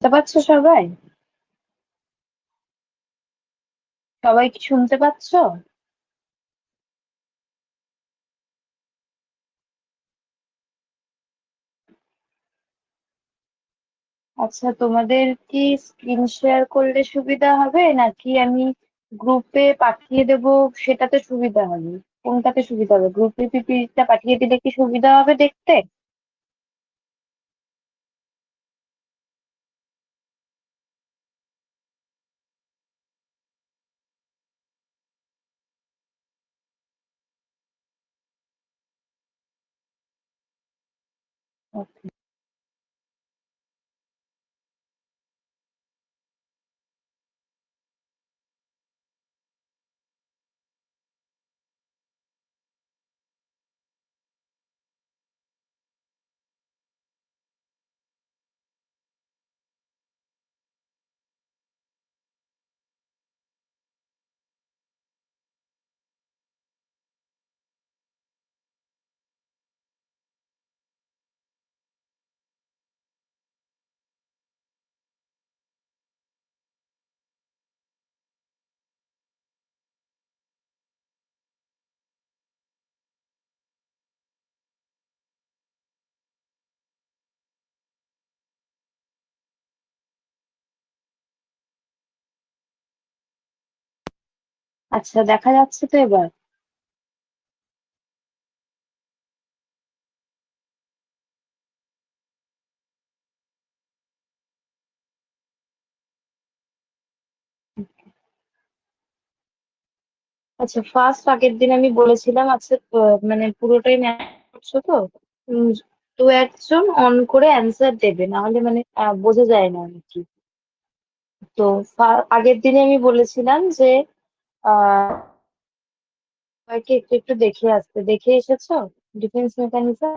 শুনতে পাচ্ছ সবাই? সবাই কি শুনতে পাচ্ছ? আচ্ছা, তোমাদের কি স্ক্রিন শেয়ার করলে সুবিধা হবে নাকি আমি গ্রুপে পাঠিয়ে দেব? সেটাতে সুবিধা হবে? কোনটাতে সুবিধা হবে? গ্রুপে পিপিটা পাঠিয়ে দিলে কি সুবিধা হবে দেখতে? Okay. আচ্ছা, দেখা যাচ্ছে তো এবার? আচ্ছা, ফার্স্ট আগের দিন আমি বলেছিলাম, আচ্ছা মানে পুরোটাই ম্যানেজ করছো তো? উম, তো একজন অন করে অ্যান্সার দেবে, না হলে মানে বোঝা যায় না আর কি। তো আগের দিনে আমি বলেছিলাম যে আহ সবাইকে একটু একটু দেখে আসতে, দেখে এসেছো ডিফেন্স মেকানিজম?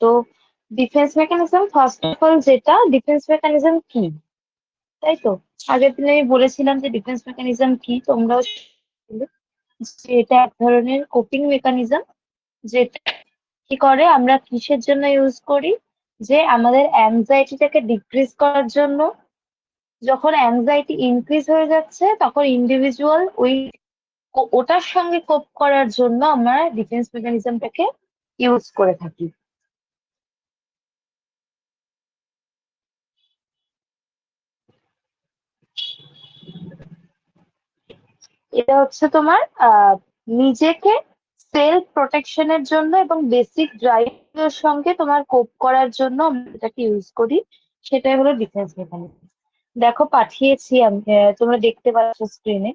তো defence mechanism, first of all যেটা ডিফেন্স মেকানিজম কি, তাই তো? আগের দিনে আমি বলেছিলাম যে ডিফেন্স মেকানিজম কি, তোমরাও শুনলে যে এটা এক ধরনের কোপিং মেকানিজম। যেটা কি করে, আমরা কিসের জন্য ইউজ করি? যে আমাদের অ্যাংজাইটিটাকে ডিক্রিজ করার জন্য। যখন অ্যাংজাইটি ইনক্রিজ হয়ে যাচ্ছে তখন ইন্ডিভিজুয়াল ওই ওটার সঙ্গে কোপ করার জন্য আমরা ডিফেন্স মেকানিজমটাকে ইউজ করে থাকি। এটা হচ্ছে তোমার নিজেকে সেলফ প্রোটেকশনের জন্য এবং বেসিক ড্রাইভের সঙ্গে তোমার কোপ করার জন্য আমরা এটাকে ইউজ করি। সেটাই হলো ডিফেন্স মেকানিজম। দেখো, পাঠিয়েছি আমি, তোমরা দেখতে পাচ্ছ স্ক্রিনে।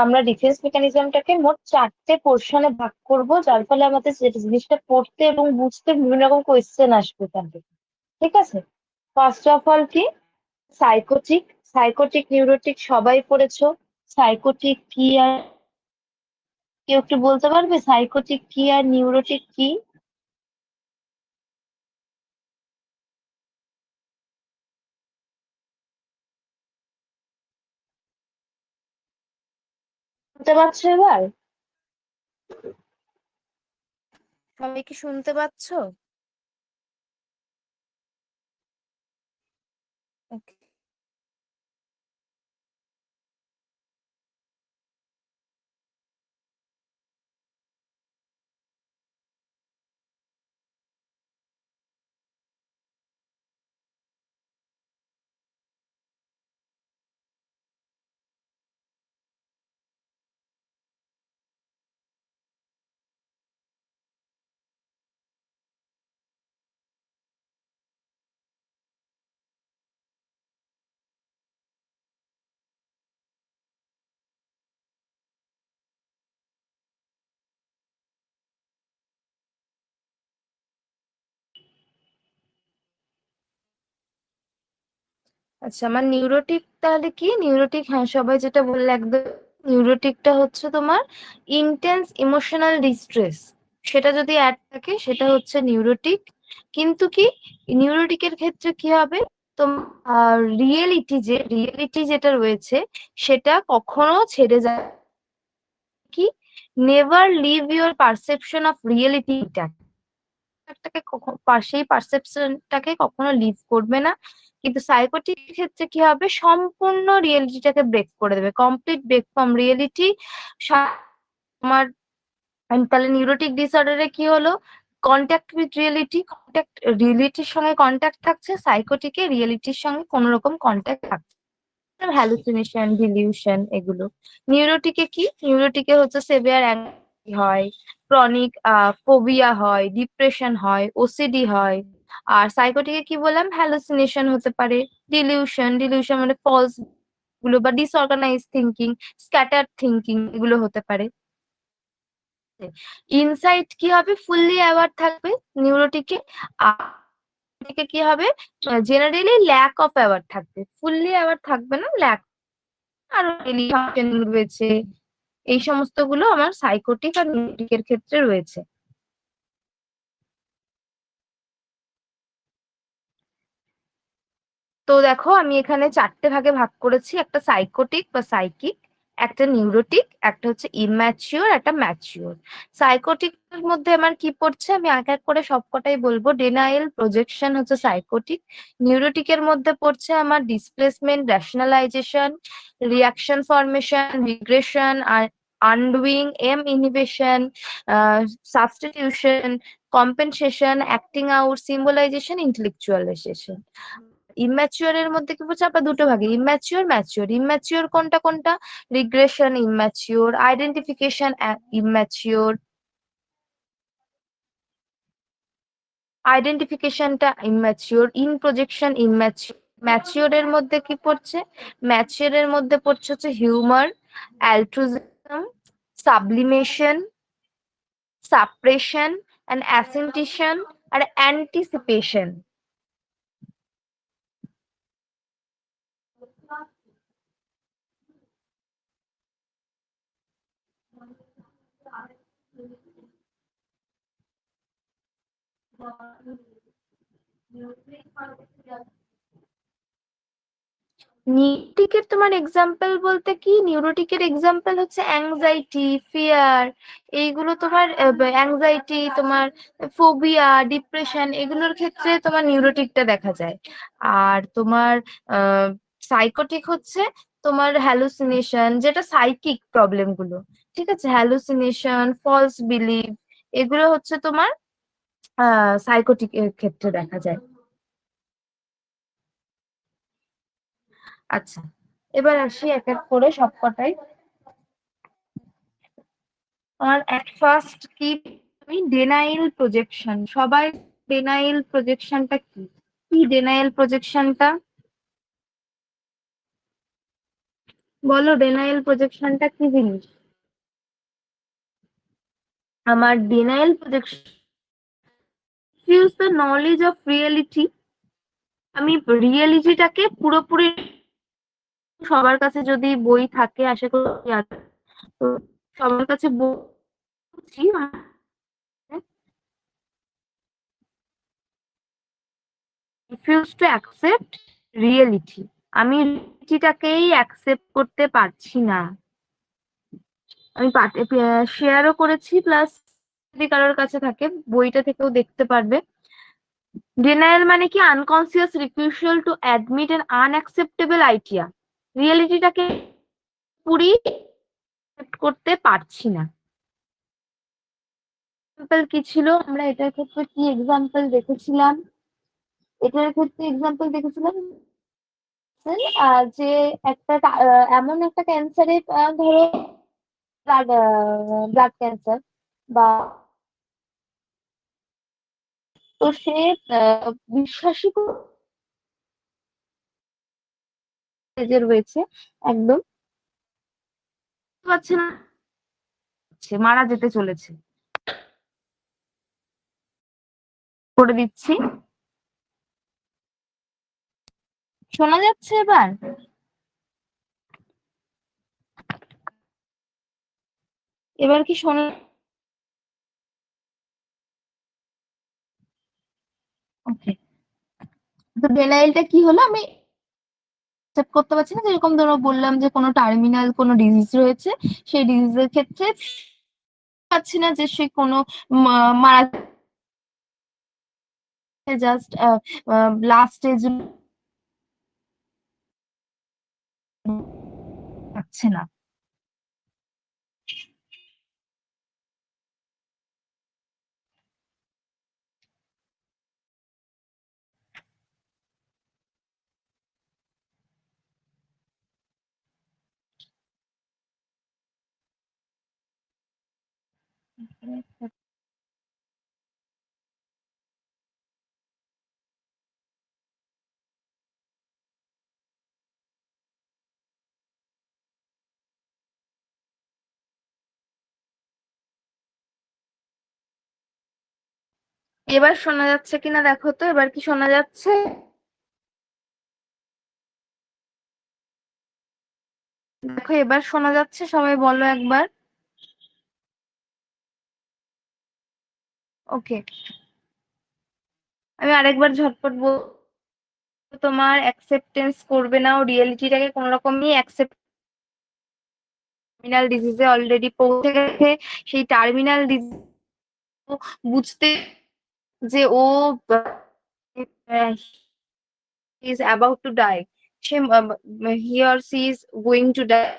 আমরা ডিফেন্স মেকানিজমটাকে মোট 4টে পোর্শনে ভাগ করব, যার ফলে আমাদের জিনিসটা পড়তে এবং বুঝতে বিভিন্ন রকম কোয়েশ্চেন আসবে তার থেকে। ঠিক আছে? ফার্স্ট অফ অল কি? সাইকোটিক। সাইকোটিক নিউরোটিক সবাই পড়েছো। সাইকোটিক কি আর কেউ একটু বলতে পারবে সাইকোটিক কি আর নিউরোটিক কি? শুনতে পাচ্ছ এবার? সবাই কি শুনতে পাচ্ছো? Okay. আচ্ছা, আমার নিউরোটিক তাহলে কি? নিউরোটিক, হ্যাঁ, সবাই যেটা বললে একদম। নিউরোটিকটা হচ্ছে তোমার ইন্টেন্স ইমোশনাল ডিস্ট্রেস, সেটা যদি অ্যাড থাকে সেটা হচ্ছে নিউরোটিক। কিন্তু কি নিউরোটিকের ক্ষেত্রে কি হবে, তোমার রিয়েলিটি যেটা রয়েছে সেটা কখনো ছেড়ে যায় কি, never leave your perception of reality টাকে সেই পারসেপশনটাকে কখনো লিভ করবে না। কিন্তু সাইকোটিক ক্ষেত্রে কি হবে, সম্পূর্ণ রিয়েলিটিটাকে ব্রেক করে দেবে, কমপ্লিট ব্রেক ফ্রম রিয়েলিটি। তোমার তাহলে নিউরোটিক ডিসঅর্ডারে কি হলো, কন্ট্যাক্ট উইথ রিয়েলিটি, কন্ট্যাক্ট রিয়েলিটির সঙ্গে কন্ট্যাক্ট থাকছে, সাইকোটিকে রিয়েলিটির সঙ্গে কোনো রকম কন্ট্যাক্ট থাকছে, হ্যালুসিনেশন ডিলিউশন এগুলো। নিউরোটিকে কি, নিউরোটিকে হচ্ছে সেভিয়ার অ্যাংজাইটি হয়, ক্রনিক ফোবিয়া হয়, ডিপ্রেশন হয়, ওসিডি হয়। আর সাইকোটিকে কি বললাম, হ্যালুসিনেশন হতে পারে, ডিলিউশন মানে ফলস গুলো বা ডিসঅর্গানাইজ থিঙ্কিং, স্ক্যাটার থিঙ্কিং এগুলো হতে পারে। ইনসাইট কি হবে, ফুললি অ্যাওয়ার থাকবে নিউরোটিকে। আর কি হবে, জেনারেলি ল্যাক অফ অ্যাওয়ার থাকবে, ফুললি অ্যাওয়ার থাকবে না, ল্যাক। আরো ডেলি ফাংশনিং রয়েছে, এই সমস্ত গুলো আমার সাইকোটিক আর নিউরোটিকের ক্ষেত্রে রয়েছে। তো দেখো আমি এখানে 4টে ভাগে ভাগ করেছি, একটা সাইকোটিক বা সাইকিক, একটা নিউরোটিক, একটা হচ্ছে ইম্যাচিওর, একটা ম্যাচিওর। সাইকোটিক এর মধ্যে আমার কি পড়ছে আমি এক এক করে সবকটাই বলবো। ডেনাইল প্রজেকশন হচ্ছে সাইকোটিক। নিউরোটিকের মধ্যে পড়ছে আমার displacement, rationalization, reaction formation, regression আর undoing, um inhibition, substitution, compensation, acting out, symbolization, intellectualization. Immature এর মধ্যে কি বলছে, আবার দুটো ভাগে, ইম্যাচিওর ম্যাচিওর। ইম্যাচিওর কোনটা কোনটা, রিগ্রেশন ইম্যাচিওর, আইডেন্টিফিকেশন ইম্যাচিওর, আইডেন্টিফিকেশনটা immature, in projection immature. Mature এর মধ্যে কি পড়ছে, ম্যাচিওর এর মধ্যে পড়ছে হচ্ছে humour, altruism, sublimation, suppression and asceticism আর অ্যান্টিসিপেশন। নিউরোটিকের তোমার এক্সাম্পল বলতে কি, নিউরোটিকের এক্সাম্পল হচ্ছে অ্যাংজাইটি, ফিয়ার, এইগুলো তোমার অ্যাংজাইটি, তোমার ফোবিয়া, ডিপ্রেশন, এগুলোর ক্ষেত্রে তোমার নিউরোটিকটা দেখা যায়। আর তোমার সাইকোটিক হচ্ছে তোমার হ্যালুসিনেশন, যেটা সাইকিক প্রবলেম গুলো, ঠিক আছে, হ্যালুসিনেশন, ফলস বিলিভ, এগুলো হচ্ছে তোমার সাইকোটিক এর ক্ষেত্রে দেখা যায়। আচ্ছা, এবার আসি এক এক করে সবকটাই। আর এট ফার্স্ট কি, আমি ডেনাইল প্রজেকশন, সবাই ডেনাইল প্রজেকশনটা কি, কি ডেনাইল প্রজেকশনটা বলো, ডেনাইল প্রজেকশনটা কি জিনিস? আমার denial projection use the knowledge of reality, আমি রিয়েলিটিটাকে পুরোপুরি, সবার কাছে যদি বই থাকে আশা করি আছে, তো সবার কাছে বলছি, রিফিউজ টু অ্যাকসেপ্ট রিয়েলিটি, আমি রিয়েলিটিটাকেই অ্যাকসেপ্ট করতে পারছি না। আমি শেয়ারও করেছি, প্লাস যদি কারোর কাছে থাকে বইটা থেকেও দেখতে পারবে। ডিনায়াল মানে কি, unconscious refusal to admit an unacceptable idea, রিয়েলিটিটাকে পুরি অ্যাকসেপ্ট করতে পারছি না। এক্সাম্পল কি ছিল, আমরা এটার ক্ষেত্রে কি এক্সাম্পল দেখেছিলাম, এটার ক্ষেত্রে এক্সাম্পল দেখেছিলাম যে একটা এমন একটা ক্যান্সারে, ধরো ব্লাড ক্যান্সার বা, তো সে বিশ্বাসই যে রয়েছে একদম পাচ্ছে না, সে মারা যেতে চলেছে। করে দিচ্ছি, শোনা যাচ্ছে এবার? এবার কি শোনা? ওকে, তো ডেনাইলটা কি হলো, আমি অ্যাকসেপ্ট করতে পারছি না, যেরকম ধরো বললাম যে কোনো টার্মিনাল কোনো ডিজিজ রয়েছে, সেই ডিজিজের ক্ষেত্রে পাচ্ছি না যে সে কোনো মারা, জাস্ট লাস্ট স্টেজ পাচ্ছে না। এবার শোনা যাচ্ছে কিনা দেখো তো, এবার কি শোনা যাচ্ছে? দেখো এবার শোনা যাচ্ছে, সবাই বলো একবার। ওকে, আমি আরেকবার ঝটপট তোমার অ্যাকসেপ্টেন্স করবে না, ও রিয়েলিটিটাকে কোনো রকমই অ্যাকসেপ্ট, টার্মিনাল ডিজিজে অলরেডি পৌঁছে গেছে, সেই টার্মিনাল ডিজিজ বুঝতে যে ও is about to die, say he or she is going to die,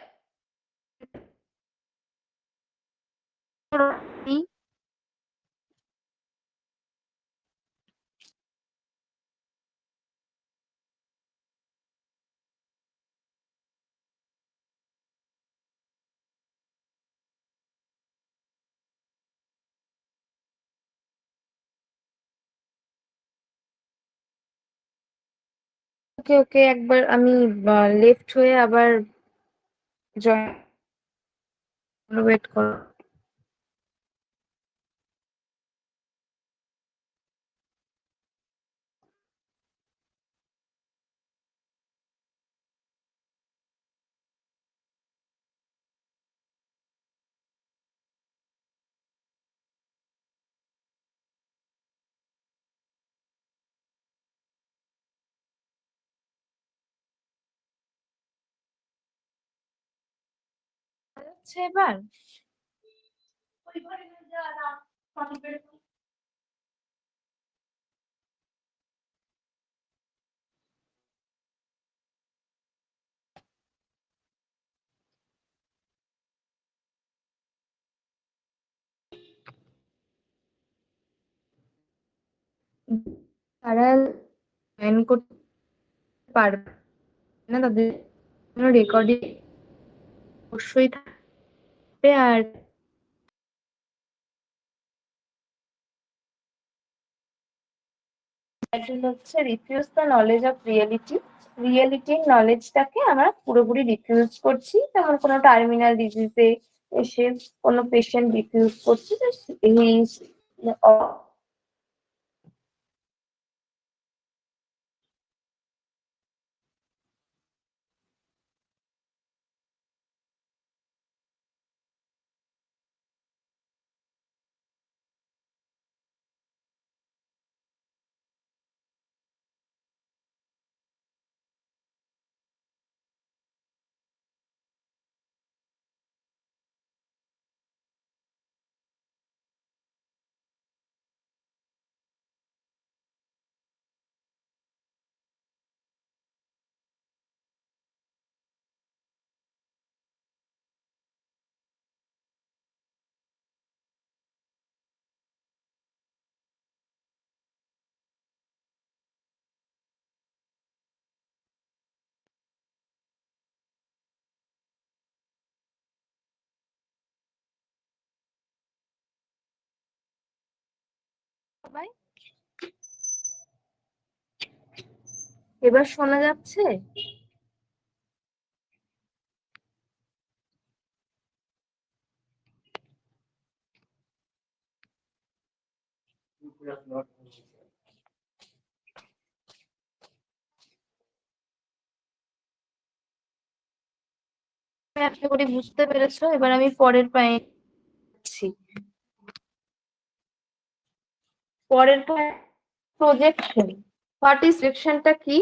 ওকে ওকে, একবার আমি লেফট হয়ে আবার জয়েন, ওয়েট করো। হচ্ছে এবার তারা জয়েন করতে পারবে না, তাদের রেকর্ডিং অবশ্যই থাকবে। আর টাইটেল হচ্ছে refuse the knowledge of reality. রিয়েলিটির নলেজটাকে আমরা পুরোপুরি রিফিউজ করছি, যেমন কোনো টার্মিনাল ডিজিজে এসে কোনো পেশেন্ট রিফিউজ করছে যে সবাই এবার শোনা যাচ্ছে? আশা করি বুঝতে পেরেছো। এবার আমি পরের পয়েন্ট, পরের পয়েন্ট প্রজেকশন। হোয়াট ইজ প্রজেকশনটা কি?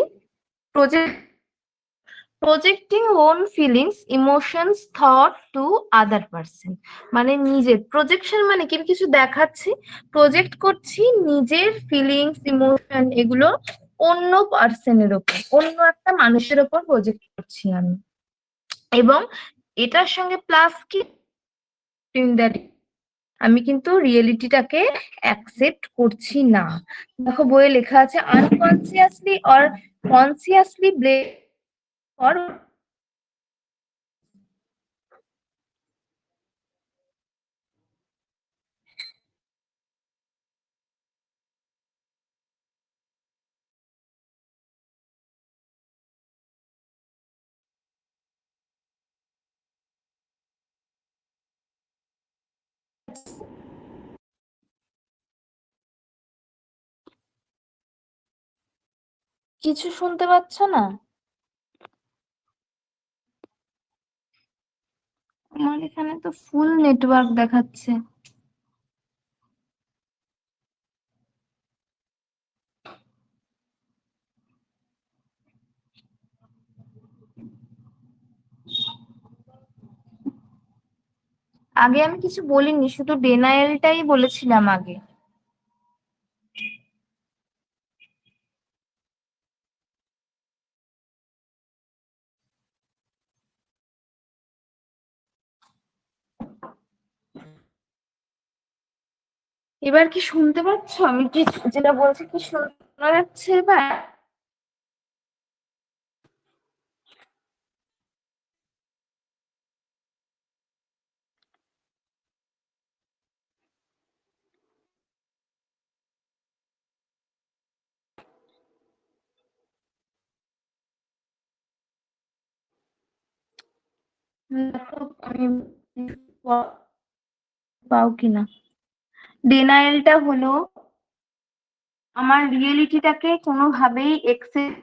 Projecting own feelings, emotions, thought to other person. মানে নিজের প্রজেকশন মানে কি, কিছু দেখাচ্ছি, প্রজেক্ট করছি নিজের ফিলিংস, ইমোশন, এগুলো অন্য পার্সনের ওপর, অন্য একটা মানুষের ওপর প্রজেক্ট করছি আমি। এবং এটার সঙ্গে প্লাস কি, আমি কিন্তু রিয়েলিটিটাকে অ্যাকসেপ্ট করছি না। দেখো বইয়ে লেখা আছে unconsciously or consciously blame or. কিছু শুনতে পাচ্ছ না? আমার এখানে তো ফুল নেটওয়ার্ক দেখাচ্ছে। আগে আমি কিছু বলিনি, শুধু ডেনায়েলটাই বলেছিলাম আগে। এবার কি শুনতে পাচ্ছ? আমি কি যেটা বলছি কি শোনা যাচ্ছে এবার? দেখো আমি পাও কিনা। ডেনায়েলটা হলো আমার রিয়েলিটিটাকে কোনোভাবেই একসেপ্ট,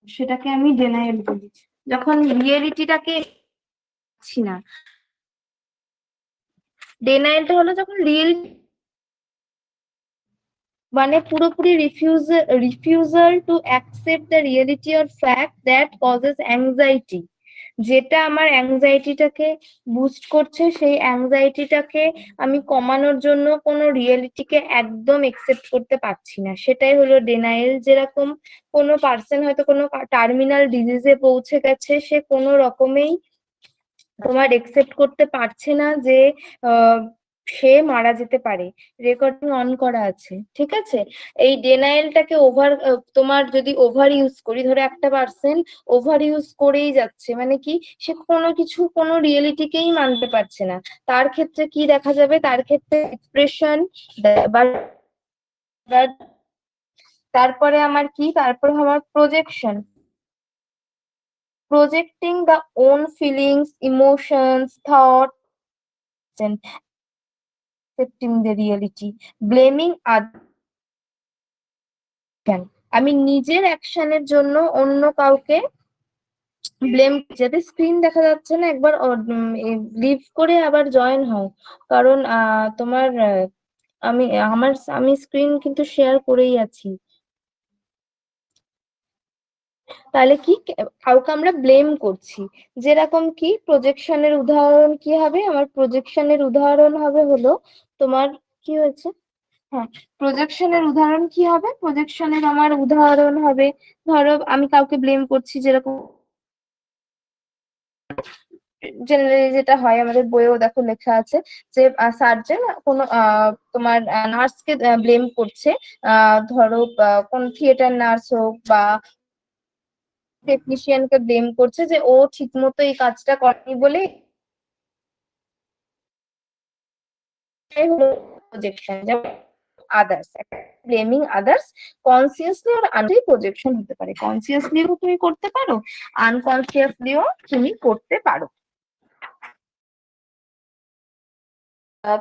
সেটাকে আমি ডেনায়েল বলি। যখন রিয়েলিটিটাকে পাচ্ছি না, ডেনায়েলটা হলো যখন রিয়েল মানে পুরোপুরি refusal to accept the reality or fact that causes anxiety. যেটা আমার অ্যাংজাইটিটাকে বুস্ট করছে, সেই অ্যাংজাইটিটাকে আমি কমানোর জন্য কোনো রিয়েলিটিকে একদম একসেপ্ট করতে পারছি না, সেটাই হলো ডেনায়েল। যেরকম কোনো পার্সন হয়তো কোনো টার্মিনাল ডিজিজে পৌঁছে গেছে, সে কোনো রকমেই তোমার একসেপ্ট করতে পারছে না যে সে মারা যেতে পারে। রেকর্ডিং অন করা আছে, ঠিক আছে? এই ডেনায়েলটাকে তোমার যদি ওভার ইউজ করি, ধরো একটা পার্সন ওভার ইউজ করেই যাচ্ছে, মানে কি, সে কোনো কিছু কোনো রিয়েলিটিকেই মানতে পারছে না। তার ক্ষেত্রে কি দেখা যাবে? তার ক্ষেত্রে ডিপ্রেশন বা তারপরে আমার কি, তারপরে আমার projection, projecting the own feelings, emotions, thoughts, and accepting the reality, blaming others. আমি নিজের অ্যাকশনের জন্য অন্য কাউকে ব্লেম, যাতে স্ক্রিন দেখা যাচ্ছে না, একবার লিভ করে আবার জয়েন হও। কারণ তোমার আমি স্ক্রিন কিন্তু শেয়ার করেই আছি। তাহলে কি, কাউকে আমরা ব্লেম করছি। যেরকম কি প্রজেকশনের উদাহরণ কি হবে? আমার প্রজেকশনের উদাহরণ হবে হলো তোমার কি হয়েছে, হ্যাঁ, প্রজেকশনের উদাহরণ কি হবে? প্রজেকশনের আমার উদাহরণ হবে, ধরো আমি কাউকে ব্লেম করছি, যেরকম জেনারেলি যেটা হয় আমাদের বইয়েও দেখো লেখা আছে যে সার্জন কোনো তোমার নার্সকে ব্লেম করছে, ধরো কোন থিয়েটার নার্স হোক বা টেকনিশিয়ানকে ব্লেম করছে যে ও ঠিক মতো এই কাজটা করেনি বলে। প্রজেকশন যেমন আদার্স, ব্লেমিং আদার্স কনসিয়াসলি আর আনকনসিয়াসলি প্রজেকশন হতে পারে। কনসিয়াসলিও তুমি করতে পারো, আনকনসিয়াসলিও তুমি করতে পারো।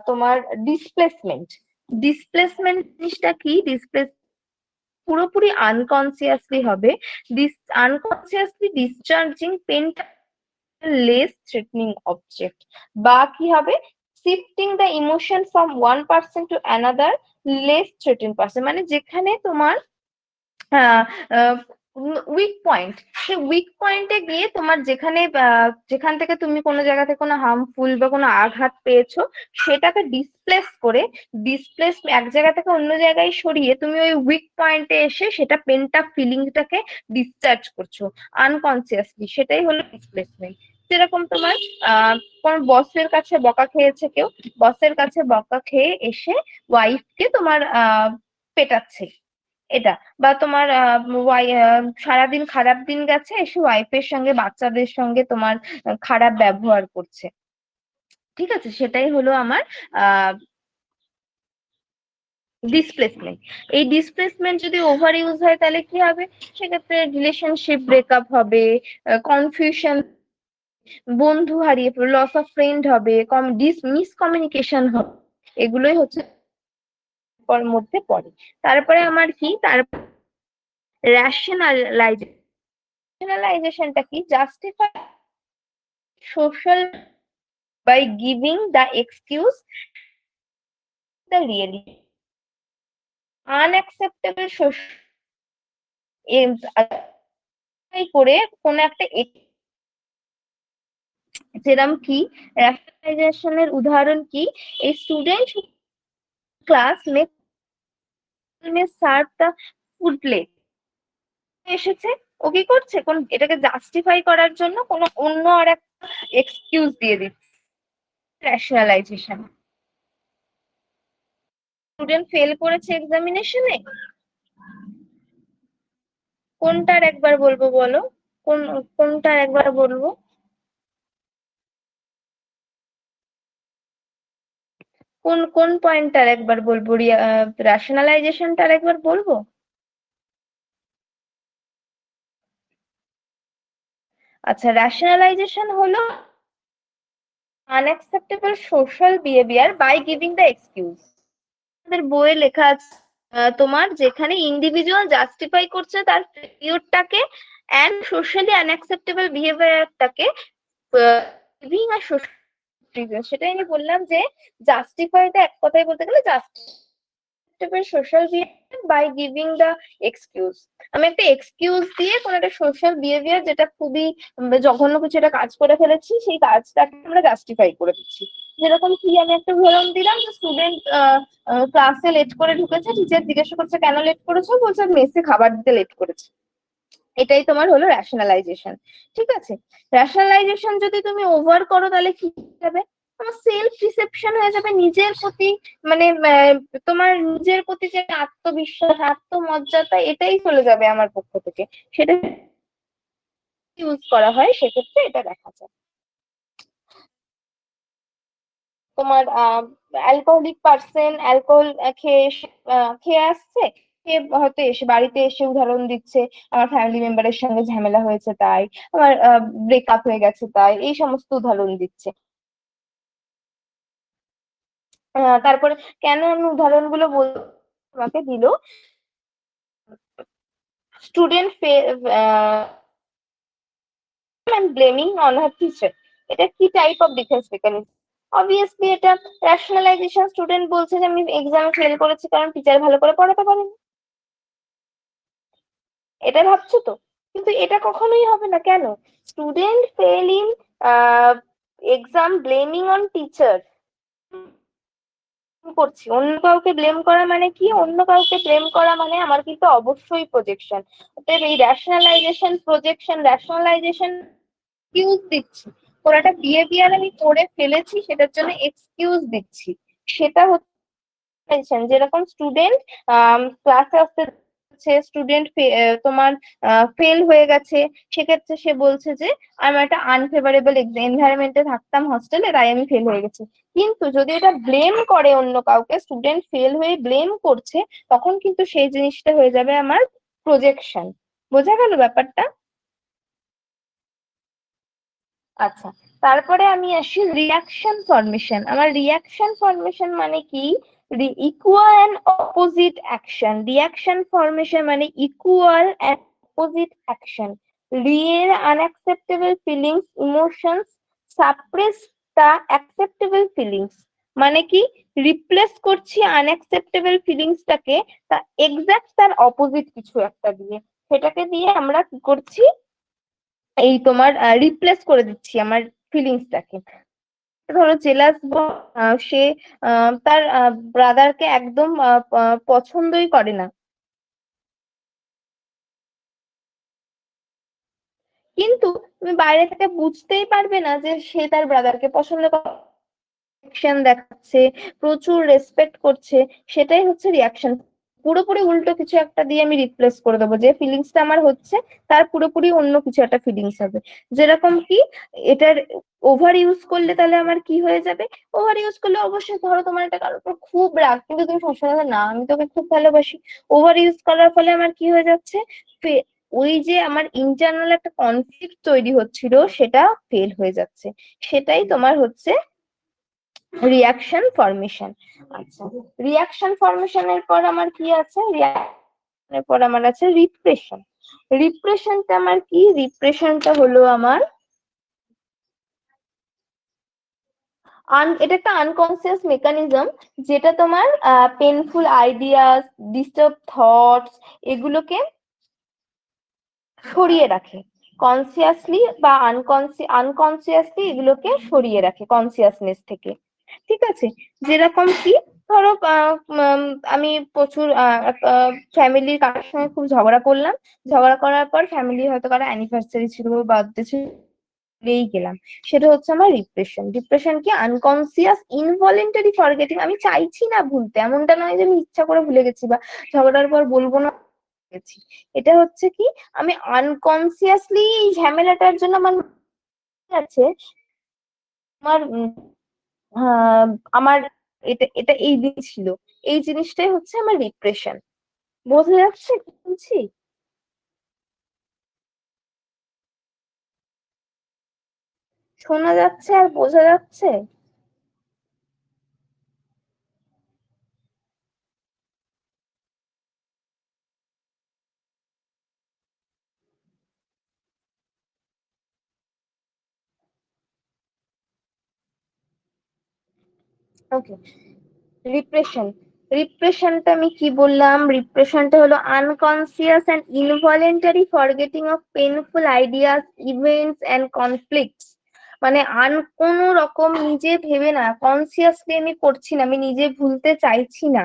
তোমার ডিসপ্লেসমেন্ট, ডিসপ্লেসমেন্ট জিনিসটা কি? পুরোপুরি আনকনসিয়াসলি হবে। Unconsciously discharging pain less threatening object, বা কি হবে, shifting the emotion from one person to another less threaten person, মানে যেখানে তোমার উইক পয়েন্ট, সেই উইক পয়েন্টে গিয়ে তোমার যেখানে যেখান থেকে তুমি কোনো জায়গা থেকে কোনো হার্মফুল বা কোনো আঘাত পেয়েছো সেটাকে ডিসপ্লেস এক জায়গা থেকে অন্য জায়গায় সরিয়ে তুমি ওই উইক পয়েন্টে এসে সেটা পেনটা ফিলিংটাকে ডিসচার্জ করছো আনকনসিয়াসলি, সেটাই হলো ডিসপ্লেসমেন্ট। যেরকম তোমার কোন বসের কাছে বকা খেয়েছে কেউ, বসের কাছে বকা খেয়ে এসে ওয়াইফকে তোমার পেটাচ্ছে, এটা, বা তোমার সারাদিন খারাপ দিন গেছে এসে ওয়াইফের সঙ্গে বাচ্চাদের সঙ্গে তোমার খারাপ ব্যবহার করছে, ঠিক আছে, সেটাই হলো আমার আহ ডিসপ্লেসমেন্ট। এই ডিসপ্লেসমেন্ট যদি ওভার ইউজ হয় তাহলে কি হবে, সেক্ষেত্রে রিলেশনশিপ ব্রেকআপ হবে, কনফিউশন, বন্ধু হারিয়ে পড়বে, লস অফ ফ্রেন্ড হবে, মিসকমিউনিকেশন হবে, এগুলোই হচ্ছে মধ্যে পড়ে। তারপরে আমার কি, তারপর রেশনালাইজেশন। রেশনালাইজেশনটা কি, justify social by giving the excuse the reality, unacceptable করে কোন একটা যেরকম কি রেশনালাইজেশনের উদাহরণ কি, এই student class may serve the food plate এসেছে, ও কি করছে, কোন এটাকে জাস্টিফাই করার জন্য কোনো অন্য আর একটা এক্সকিউজ দিয়ে দিচ্ছে, রেশনালাইজেশন। স্টুডেন্ট ফেল করেছে এক্সামিনেশনে, কোনটার একবার বলবো বলো, কোনটার একবার বলবো, কোন কোন পয়েন্টটার একবার বলবো, রেশনালাইজেশনটার একবার বলবো। আচ্ছা, রেশনালাইজেশন হলো unacceptable social behaviour by giving the excuse. আমাদের বইয়ে লেখা আছে তোমার যেখানে ইন্ডিভিজুয়াল জাস্টিফাই করছে তার ফেলিওরটাকে অ্যান্ড সোশ্যালি আনঅ্যাকসেপ্টেবল বিহেভিয়ারটাকে গিভিং আর সোশ্যাল রিজন, সেটাই আমি বললাম যে জাস্টিফাইটা এক কথায় বলতে গেলে social behaviour by giving the excuse. আমি একটা এক্সকিউজ দিয়ে কোন একটা সোশ্যাল বিহেভিয়ার যেটা খুবই জঘন্য কিছু একটা কাজ করে ফেলেছি সেই কাজটাকে আমরা জাস্টিফাই করে দিচ্ছি। যেরকম কি, আমি একটা উদাহরণ দিলাম যে স্টুডেন্ট ক্লাসে লেট করে ঢুকেছে, টিচার জিজ্ঞাসা করছে কেন লেট করেছো, বলছে মেসে খাবার দিতে লেট করেছে, এটাই তোমার হলো রেশনালাইজেশন। ঠিক আছে, রেশনালাইজেশন যদি তুমি ওভার করো তাহলে কি হবে, তোমার সেলফ রিসেপশন হয়ে যাবে নিজের প্রতি, মানে তোমার নিজের প্রতি যে আত্মবিশ্বাস আত্মমর্যাদা এটাই চলে যাবে আমার পক্ষ থেকে, সেটা ইউজ করা হয় সেক্ষেত্রে এটা দেখা যায়। তোমার অ্যালকোহলিক পার্সন অ্যালকোহল খেয়ে আসছে, খেয়ে হয়তো এসে বাড়িতে এসে উদাহরণ দিচ্ছে আমার ফ্যামিলি মেম্বারের সঙ্গে ঝামেলা হয়েছে তাই, আমার ব্রেকআপ হয়ে গেছে তাই, এই সমস্ত উদাহরণ দিচ্ছে। তারপরে কেন আমি উদাহরণগুলো তোমাকে দিল, student and blaming on her teacher, এটা কি type of defence mechanism, obviously এটা রেশনালাইজেশন। স্টুডেন্ট বলছে যে আমি এক্সামে ফেল করেছি কারণ টিচার ভালো করে পড়াতে পারেনি, এটা ভাবছো তো, কিন্তু এটা কখনোই হবে না, কেন, student fail in exam blaming on teacher করছি, অন্য কাউকে ব্লেম করা মানে কি, অন্য কাউকে ব্লেম করা মানে আমার কিন্তু অবশ্যই প্রজেকশন। অতএব এই রেশনালাইজেশন এক্সকিউজ দিচ্ছি, কোন একটা বিহেভিয়ার আমি করে ফেলেছি সেটার জন্য এক্সকিউজ দিচ্ছি, সেটা হচ্ছে যেরকম স্টুডেন্ট ক্লাসে আসতে স্টুডেন্ট তোমার ফেল হয়ে গেছে, সেক্ষেত্রে সে বলছে যে আমি একটা আনফেভারেবল এনভায়রনমেন্টে থাকতাম হস্টেলে তাই আমি ফেল হয়ে গেছি। কিন্তু যদি এটা ব্লেম করে অন্য কাউকে, স্টুডেন্ট ফেল হয়ে ব্লেম করছে, তখন কিন্তু সেই জিনিসটা হয়ে যাবে আমার প্রজেকশন। বোঝা গেল ব্যাপারটা? আচ্ছা, তারপরে আমি আসি রিয়াকশন ফরমেশন। আমার রিয়াকশন ফরমেশন মানে কি, equal and opposite action. Reaction formation মানে equal and opposite action, real unacceptable feelings emotions suppress the acceptable feelings. মানে কি, রিপ্লেস করছি আনঅ্যাকসেপ্টেবল ফিলিংসটাকে তা এক্সাক্ট তার অপোজিট কিছু একটা দিয়ে, সেটাকে দিয়ে আমরা কি করছি, এই তোমার রিপ্লেস করে দিচ্ছি আমার ফিলিংসটাকে। ধরো জেলাস, সে তার ব্রাদারকে একদম পছন্দই করে না, কিন্তু তুমি বাইরে থেকে বুঝতেই পারবে না যে সে তার ব্রাদারকে পছন্দ করে, রিয়াকশন দেখাচ্ছে, প্রচুর রেসপেক্ট করছে, সেটাই হচ্ছে রিয়াকশন। পুরোপুরি উল্টো কিছু একটা দিয়ে আমি রিপ্লেস করে দেবো, যে ফিলিংসটা আমার হচ্ছে তার পুরোপুরি অন্য কিছু একটা ফিলিংস হবে। যেরকম কি, এটার ওভার ইউজ করলে তাহলে আমার কি হয়ে যাবে, ওভার ইউজ করলে অবশ্যই ধরো তোমার একটা কারোর উপর খুব রাগ, কিন্তু তুমি সবসময় বলো, না আমি তোকে খুব ভালোবাসি। ওভার ইউজ করার ফলে আমার কি হয়ে যাচ্ছে, ওই যে আমার ইন্টারনাল একটা কনফ্লিক্ট তৈরি হচ্ছিল সেটা ফেল হয়ে যাচ্ছে। সেটাই তোমার হচ্ছে রিয়াকশন ফরমেশন। আচ্ছা, রিয়াকশন ফরমেশনের পর আমার কি আছে, রিয়াকশনের পর আমার আছে রিপ্রেশন। রিপ্রেশনটা আমার কি, রিপ্রেশনটা হলো আমার এটা একটা আনকনসিয়াস মেকানিজম, যেটা তোমার পেনফুল আইডিয়াস, ডিস্টার্ব থটস এগুলোকে সরিয়ে রাখে, কনসিয়াসলি বা আনকনসিয়াসলি এগুলোকে সরিয়ে রাখে কনসিয়াসনেস থেকে। ঠিক আছে, যেরকম কি, ধরো আমি প্রচুর ফ্যামিলির কারোর সঙ্গে খুব ঝগড়া করলাম, ঝগড়া করার পর ফ্যামিলি হয়তো কারো অ্যানিভার্সারি ছিল, বার্থডে ছিল, ভুলেই গেলাম, সেটা হচ্ছে আমার রিপ্রেশন। রিপ্রেশন কি, আনকনসিয়াস ইনভলেন্টারি ফরগেটিং, আমি চাইছি না ভুলতে, এমনটা নয় যে আমি ইচ্ছা করে ভুলে গেছি বা ঝগড়ার পর বলবো না গেছি, এটা হচ্ছে কি, আমি আনকনসিয়াসলি এই ঝামেলাটার জন্য আমার আছে, আমার আহ, আমার এটা এটা এই দিন ছিল, এই জিনিসটাই হচ্ছে আমার রিপ্রেশন। বোঝা যাচ্ছে কি বলছি? শোনা যাচ্ছে আর বোঝা যাচ্ছে? ওকে, রিপ্রেশন। রিপ্রেশনটা আমি কি বললাম, রিপ্রেশনটা হলো unconscious and involuntary forgetting of painful ideas, events and conflicts. মানে কোনো রকম নিজে ভেবে না, কনসিয়াসলি আমি করছি না, আমি নিজে ভুলতে চাইছি না,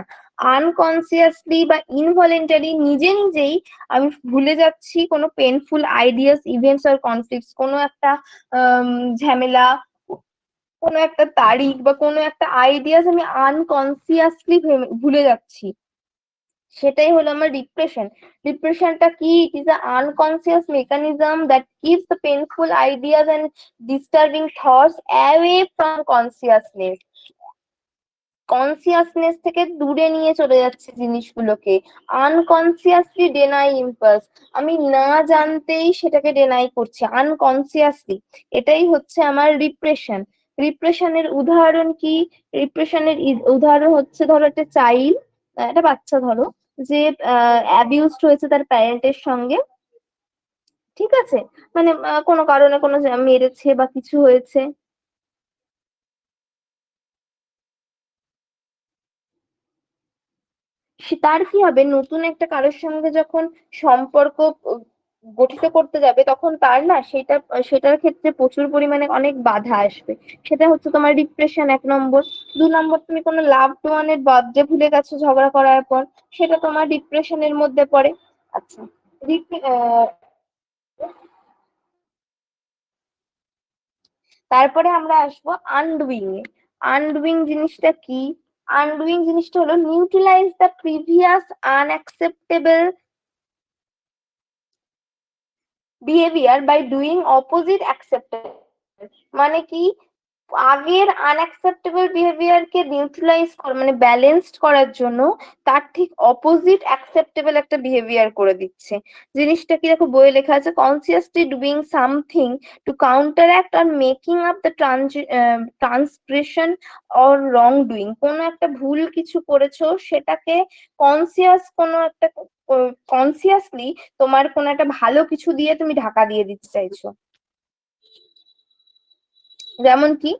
আনকনসিয়াসলি বা ইনভলেন্টারি নিজে নিজেই আমি ভুলে যাচ্ছি কোনো পেনফুল আইডিয়াস, ইভেন্টস আর কনফ্লিক্টস, কোনো একটা ঝামেলা, কোনো একটা তারিখ বা কোনো একটা আইডিয়াস আমি আনকনসিয়াসলি ভুলে যাচ্ছি, সেটাই হলো আমার ডিপ্রেশন। ডিপ্রেশনটা কি, it is a unconscious mechanism that keeps the painful ideas and disturbing thoughts away from consciousness. Consciousness থেকে দূরে নিয়ে চলে যাচ্ছে জিনিসগুলোকে, আনকনসিয়াসলি ডেনাই ইম্পালস, আমি না জানতেই সেটাকে ডেনাই করছি আনকনসিয়াসলি, এটাই হচ্ছে আমার রিপ্রেশন। রিপ্রেশনের উদাহরণ কি, রিপ্রেশনের উদাহরণ হচ্ছে, ধরো একটা চাইল্ড, একটা বাচ্চা ধরো, যে অ্যাবিউজড হয়েছে তার প্যারেন্টের সঙ্গে, ঠিক আছে, মানে কোনো কারণে কোনো মেরেছে বা কিছু হয়েছে, তার কি হবে, নতুন একটা কারোর সঙ্গে যখন সম্পর্ক গঠিত করতে যাবে, তখন তার না সেটার ক্ষেত্রে প্রচুর পরিমাণে অনেক বাধা আসবে। সেটা হচ্ছে তোমার ডিপ্রেশন, 1 নম্বর। 2 নম্বর, তুমি কোনো লাভড ওয়ানের বার্থডে ভুলে গেছো ঝগড়া করার পর, সেটা তোমার ডিপ্রেশনের মধ্যে পড়ে। আচ্ছা, তারপরে আমরা আসবো আনডুইং এ। আনডুইং জিনিসটা কি, আনডুইং জিনিসটা হলো neutralise the previous unacceptable behaviour by doing opposite acceptable. মানে কি, আগের আনঅ্যাকসেপ্টেবল বিহেভিয়ারকে নিউট্রালাইজ মানে ব্যালেন্সড করার জন্য তার ঠিক অপোজিট অ্যাকসেপ্টেবল একটা বিহেভিয়ার করে দিচ্ছে। জিনিসটা কি, দেখো বইয়ে লেখা আছে, consciously doing something to counteract or making up the transgression or wrong doing. কোনো একটা ভুল কিছু করেছো, সেটাকে কোনো একটা কনসিয়াসলি তোমার কোনো একটা ভালো কিছু দিয়ে তুমি ঢাকা দিয়ে দিতে চাইছো। যেমন কি,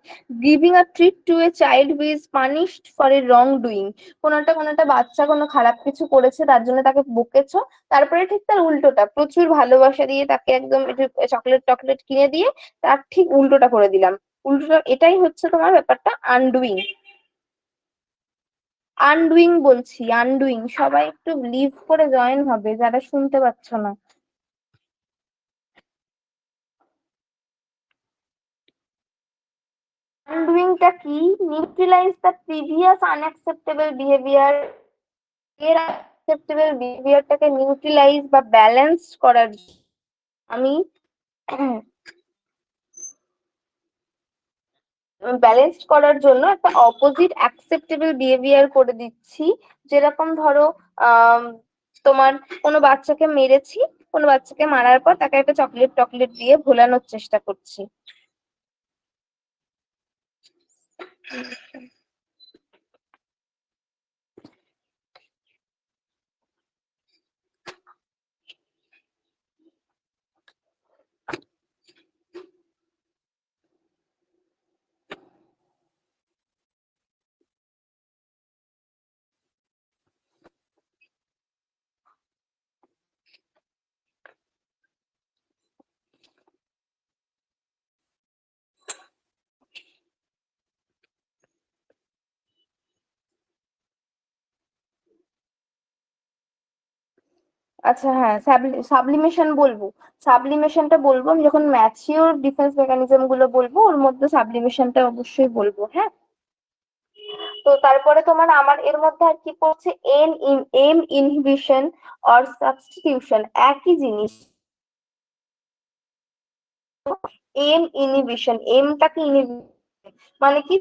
giving a treat to a child who is punished for a wrong doing. কোনো একটা বাচ্চা কোনো খারাপ কিছু করেছে, তার জন্য তাকে বকেছো, তারপরে ঠিক তার উল্টোটা প্রচুর ভালোবাসা দিয়ে তাকে একদম একটু চকলেট টকলেট কিনে দিয়ে তার ঠিক উল্টোটা করে দিলাম। উল্টোটা, এটাই হচ্ছে তোমার ব্যাপারটা আনডুইং। আনডুইং বলছি, আনডুইং। সবাই একটু লিভ করে জয়েন হবে যারা শুনতে পাচ্ছ না। আনডুইংটা কি? Neutralise the previous unacceptable behaviour. এর অ্যাকসেপ্টেবল বিহেভিয়ারটাকে নিউট্রিলাইজ বা ব্যালেন্স করার আমি ব্যালেন্স করার জন্য একটা অপোজিট অ্যাকসেপ্টেবল বিহেভিয়ার করে দিচ্ছি। যেরকম ধরো, আহ তোমার কোনো বাচ্চাকে মেরেছি, কোনো বাচ্চাকে মারার পর তাকে একটা চকলেট টকলেট দিয়ে ভোলানোর চেষ্টা করছি। আচ্ছা, হ্যাঁ, সাবলিমেশন বলবো। সাবলিমেশনটা বলবো আমি যখন ম্যাচিওর ডিফেন্স মেকানিজম গুলো বলবো, ওর মধ্যে সাবলিমেশনটা অবশ্যই বলবো, হ্যাঁ। তো তারপরে তোমার আমার এর মধ্যে আর কি পড়ছে, এম ইনহিবিশন অর সাবস্টিটিউশন, একই জিনিস। এম ইনহিবিশন, এমটাকে ইনহিবিশন মানে কি,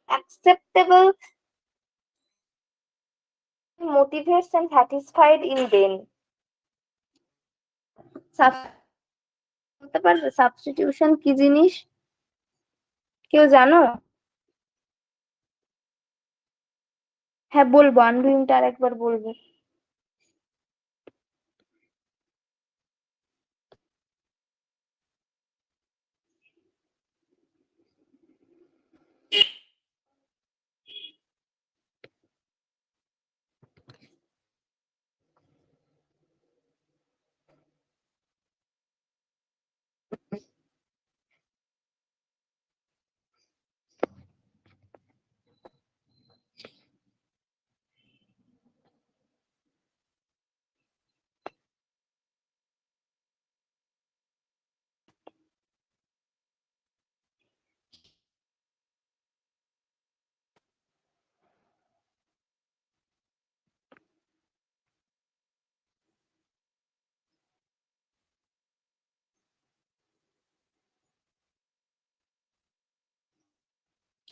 acceptable motivates and satisfied in them। বলতে পারবে সাবস্টিটিউশন কি জিনিস? কেউ জানো? হ্যাঁ বলবো, আনডুইংটা আর একবার বলবো।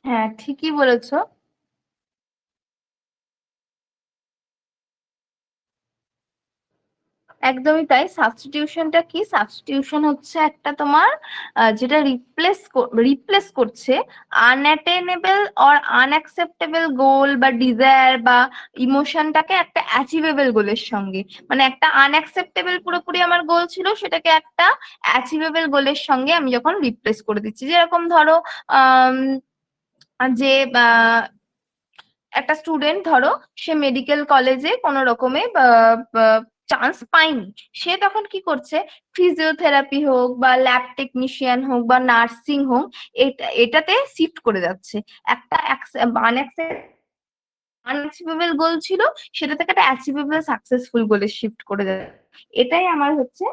হ্যাঁ, ঠিকই বলেছো। একদমই তাই। সাবস্টিটিউশনটা কি? সাবস্টিটিউশন হচ্ছে একটা তোমার যেটা রিপ্লেস করছে আনঅ্যাটেনেবল অর আনঅ্যাকসেপ্টেবল গোল বা ডিজায়ার বা ইমোশনটাকে একটা অ্যাচিভেবল গোলের সঙ্গে। মানে একটা আনঅ্যাকসেপ্টেবল পুরোপুরি আমার গোল ছিল, সেটাকে একটা অ্যাচিভেবল গোলের সঙ্গে আমি যখন রিপ্লেস করে দিচ্ছি। যেরকম ধরো, আহ যে একটা স্টুডেন্ট ধরো, সে মেডিকেল কলেজে কোনো রকমে চান্স পায়নি, সে তখন কি করছে, ফিজিওথেরাপি হোক বা ল্যাব টেকনিশিয়ান হোক বা নার্সিং হোক, এটাতে শিফট করে যাচ্ছে। একটা আনঅ্যাচিভেবল গোল ছিল, সেটা থেকে একটা অ্যাচিভেবল সাকসেসফুল গোলে শিফট করে যাচ্ছে। এটাই আমার হচ্ছে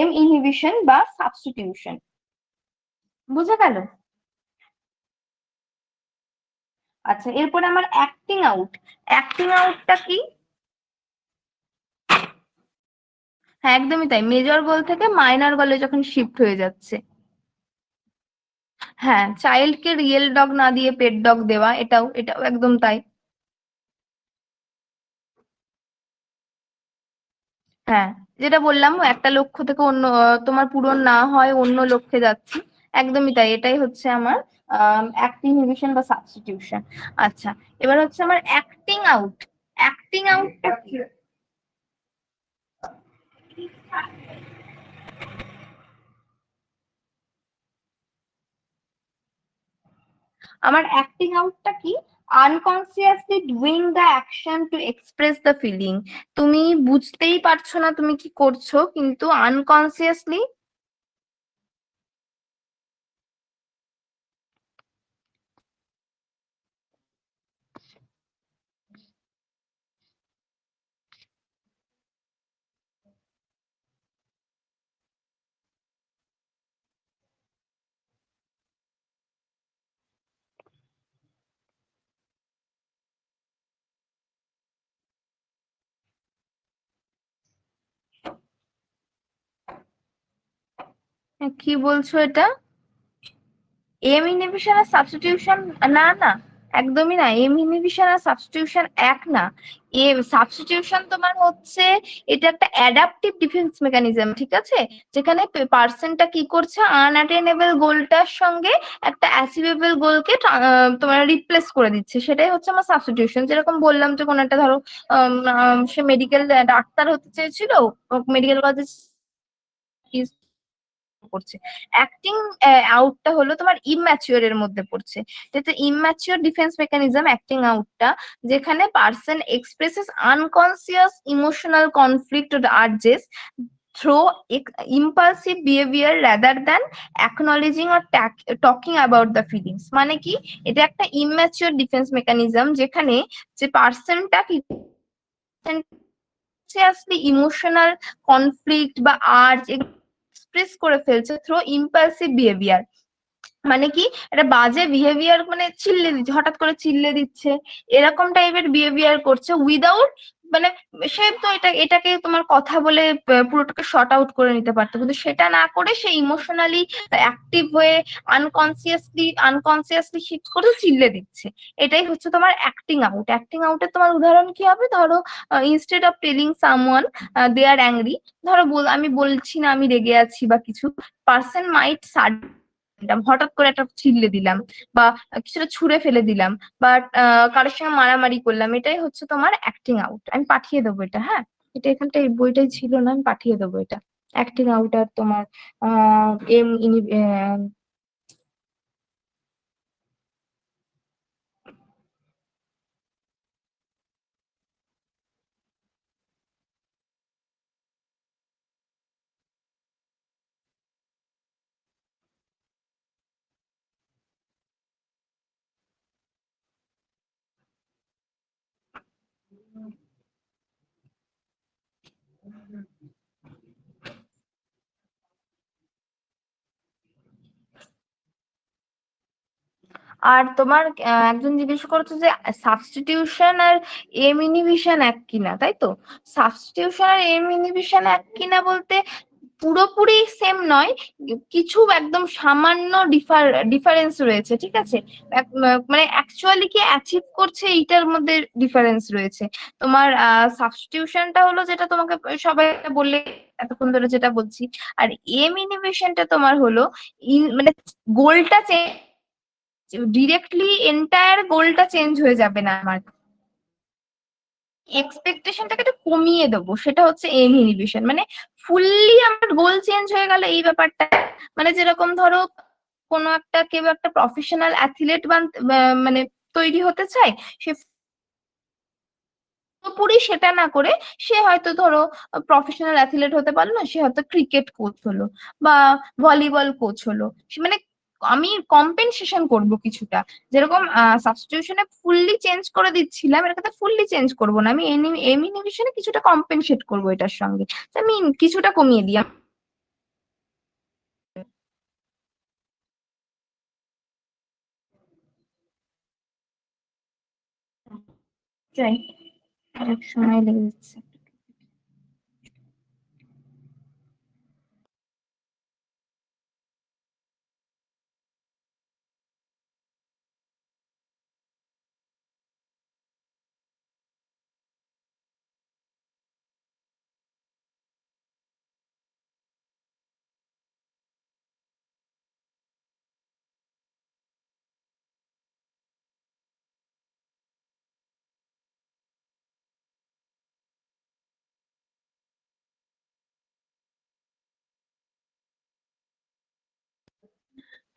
এম ইনহিবিশন বা সাবস্টিটিউশন। বুঝে গেল? আচ্ছা, এরপরে আমার অ্যাক্টিং আউট। অ্যাক্টিং আউটটা কি? হ্যাঁ, একদমই তাই। মেজর গোল থেকে মাইনর গোলে যখন শিফট হয়ে যাচ্ছে। হ্যাঁ, চাইল্ডকে রিয়েল ডগ না দিয়ে পেট ডগ দেওয়া, এটাও একদম তাই। হ্যাঁ, যেটা বললাম, একটা লক্ষ্য থেকে অন্য তোমার পূরণ না হয় অন্য লক্ষ্যে যাচ্ছি। একদমই তাই, এটাই হচ্ছে আমার অ্যাক্টিং ইনহিবিশন বা সাবস্টিটিউশন। আচ্ছা, এবার হচ্ছে আমার অ্যাক্টিং আউট। অ্যাক্টিং আউটটা কি? আমার অ্যাক্টিং আউটটা কি? Unconsciously doing the action to express the feeling. তুমি বুঝতেই পারছো না তুমি কি করছো, কিন্তু আনকনসিয়াসলি কি বলছো এটা? এম ইনহিবিশন আর সাবস্টিটিউশন, না না, একদমই না। এম ইনহিবিশন আর সাবস্টিটিউশন এক না। এ সাবস্টিটিউশন তোমার হচ্ছে, এটা একটা অ্যাডাপটিভ ডিফেন্স মেকানিজম, ঠিক আছে? যেখানে পার্সনটা কি করছে, আনঅ্যাটেনেবল গোলটার সঙ্গে একটা অ্যাচিভেবল গোলকে তোমার রিপ্লেস করে দিচ্ছে, সেটাই হচ্ছে আমার সাবস্টিটিউশন। যেরকম বললাম যে কোনো একটা ধরো সে মেডিকেল ডাক্তার হতে চেয়েছিল, মেডিকেল কলেজে করছে। অ্যাক্টিং আউটটা হলো তোমার ইম্যাচিওর এর মধ্যে পড়ছে, যেটা ইম্যাচিওর ডিফেন্স মেকানিজম অ্যাক্টিং আউটটা, যেখানে person expresses unconscious emotional conflict or urges through impulsive behavior rather than acknowledging or talking about the feelings। মানে কি, এটা একটা ইম্যাচিওর ডিফেন্স মেকানিজম, যেখানে যে পার্সনটা কি কনসিয়াসলি ইমোশনাল কনফ্লিক্ট বা আর্জ এক্সপ্রেস করে ফেলছে থ্রু ইম্পালসিভ বিহেভিয়ার। মানে কি, একটা বাজে বিহেভিয়ার, মানে চিল্লে দিচ্ছে, হঠাৎ করে চিল্লে দিচ্ছে, এরকম টাইপের বিহেভিয়ার করছে উইদাউট, মানে সে তো এটাকে তোমার কথা বলে পুরোটাকে শর্ট আউট করে নিতে পারতো, কিন্তু সেটা না করে সে ইমোশনালি অ্যাক্টিভ হয়ে আনকনসিয়াসলি শিফট করে চিল্লে দিচ্ছে। এটাই হচ্ছে তোমার অ্যাক্টিং আউট। অ্যাক্টিং আউটের তোমার উদাহরণ কি হবে? ধরো instead of telling someone they are angry, ধরো আমি বলছি না আমি রেগে আছি বা কিছু, পার্সন মাইট দিলাম, হঠাৎ করে একটা চিল্লে দিলাম, বা কিছুটা ছুঁড়ে ফেলে দিলাম, বা কারোর সঙ্গে মারামারি করলাম, এটাই হচ্ছে তোমার অ্যাক্টিং আউট। আমি পাঠিয়ে দেবো এটা, হ্যাঁ, এটা এখানটা এই বইটাই ছিল না, আমি পাঠিয়ে দেবো এটা। অ্যাক্টিং আউট আর তোমার এম ইনি আর তোমার একজন জিজ্ঞেস করছে যে সাবস্টিটিউশন আর এম ইনহিবিশন এক কিনা, তাই তো? সাবস্টিটিউশন আর এম ইনহিবিশন এক কিনা বলতে পুরোপুরি সেম নয়, কিছু একদম সামান্য ডিফারেন্স রয়েছে, ঠিক আছে? মানে অ্যাকচুয়ালি কি অ্যাচিভ করছে এইটার মধ্যে ডিফারেন্স রয়েছে। তোমার সাবস্টিটিউশনটা হলো যেটা তোমাকে সবাই বললে এতক্ষণ ধরে যেটা বলছি, আর এম ইনহিবিশনটা তোমার হলো মানে গোলটা ডিরেক্টলি এন্টায়ার গোলটা চেঞ্জ হয়ে যাবে না, আমার এক্সপেকটেশনটাকে একটু কমিয়ে দেবো, সেটা হচ্ছে এম ইনহিবিশন। মানে ফুললি আমার গোল চেঞ্জ হয়ে গেল এই ব্যাপারটা। মানে যেরকম ধরো কোনো একটা কেউ একটা প্রফেশনাল অ্যাথলিট মানে তৈরি হতে চায়, সে পুরোপুরি সেটা না করে সে হয়তো ধরো প্রফেশনাল অ্যাথলেট হতে পারলো না, সে হয়তো ক্রিকেট কোচ হলো বা ভলিবল কোচ হলো। মানে আমি কম্পেনসেশন করব কিছুটা, যেরকম সাবস্টিটিউশনে ফুললি চেঞ্জ করে দিচ্ছিলাম, এটাকে ফুললি চেঞ্জ করব না, আমি এমিনিভিশনে কিছুটা কম্পেনসেট করব এটার সঙ্গে, তো আমি কিছুটা কমিয়ে দিই। চাই, অনেক সময় লেগে যাচ্ছে।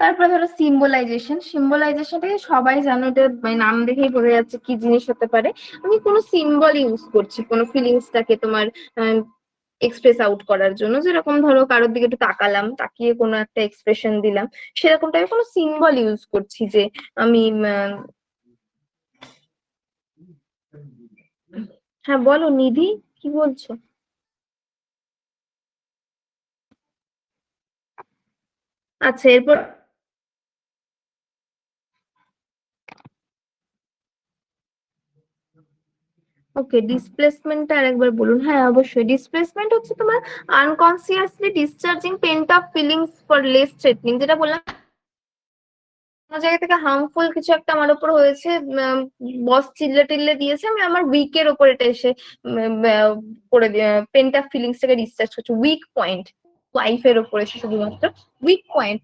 তারপরে ধরো সিম্বলাইজেশনটাকে সবাই জানো, এটা মানে নাম দেখেই বোঝা যাচ্ছে কি জিনিস হতে পারে। আমি কোনো সিম্বল ইউজ করছি কোনো ফিলিংসটাকে তোমার এক্সপ্রেস আউট করার জন্য, যেরকম ধরো কারোর দিকে একটু তাকালাম, তাকিয়ে কোনো একটা এক্সপ্রেশন দিলাম, সেরকম টাইপের কোনো সিম্বল ইউজ করছি যে আমি হ্যাঁ বলো নিধি, কি বলছো? আচ্ছা এরপর ওকে, ডিসপ্লেসমেন্টটা আরেকবার বলুন। হ্যাঁ অবশ্যই, ডিসপ্লেসমেন্ট হচ্ছে তোমার unconsciously discharging pent of feelings for less threatening, যেটা বললাম কোনো জায়গা থেকে হার্মফুল কিছু একটা আমার উপর হয়েছে, বস চিল্লে টিল্লে দিয়েছে, আমি আমার উইকের ওপর এটা এসে করে পেন্ট অফ ফিলিংসটাকে ডিসচার্জ করছি, উইক পয়েন্ট ওয়াইফের ওপর এসে শুধুমাত্র উইক পয়েন্ট।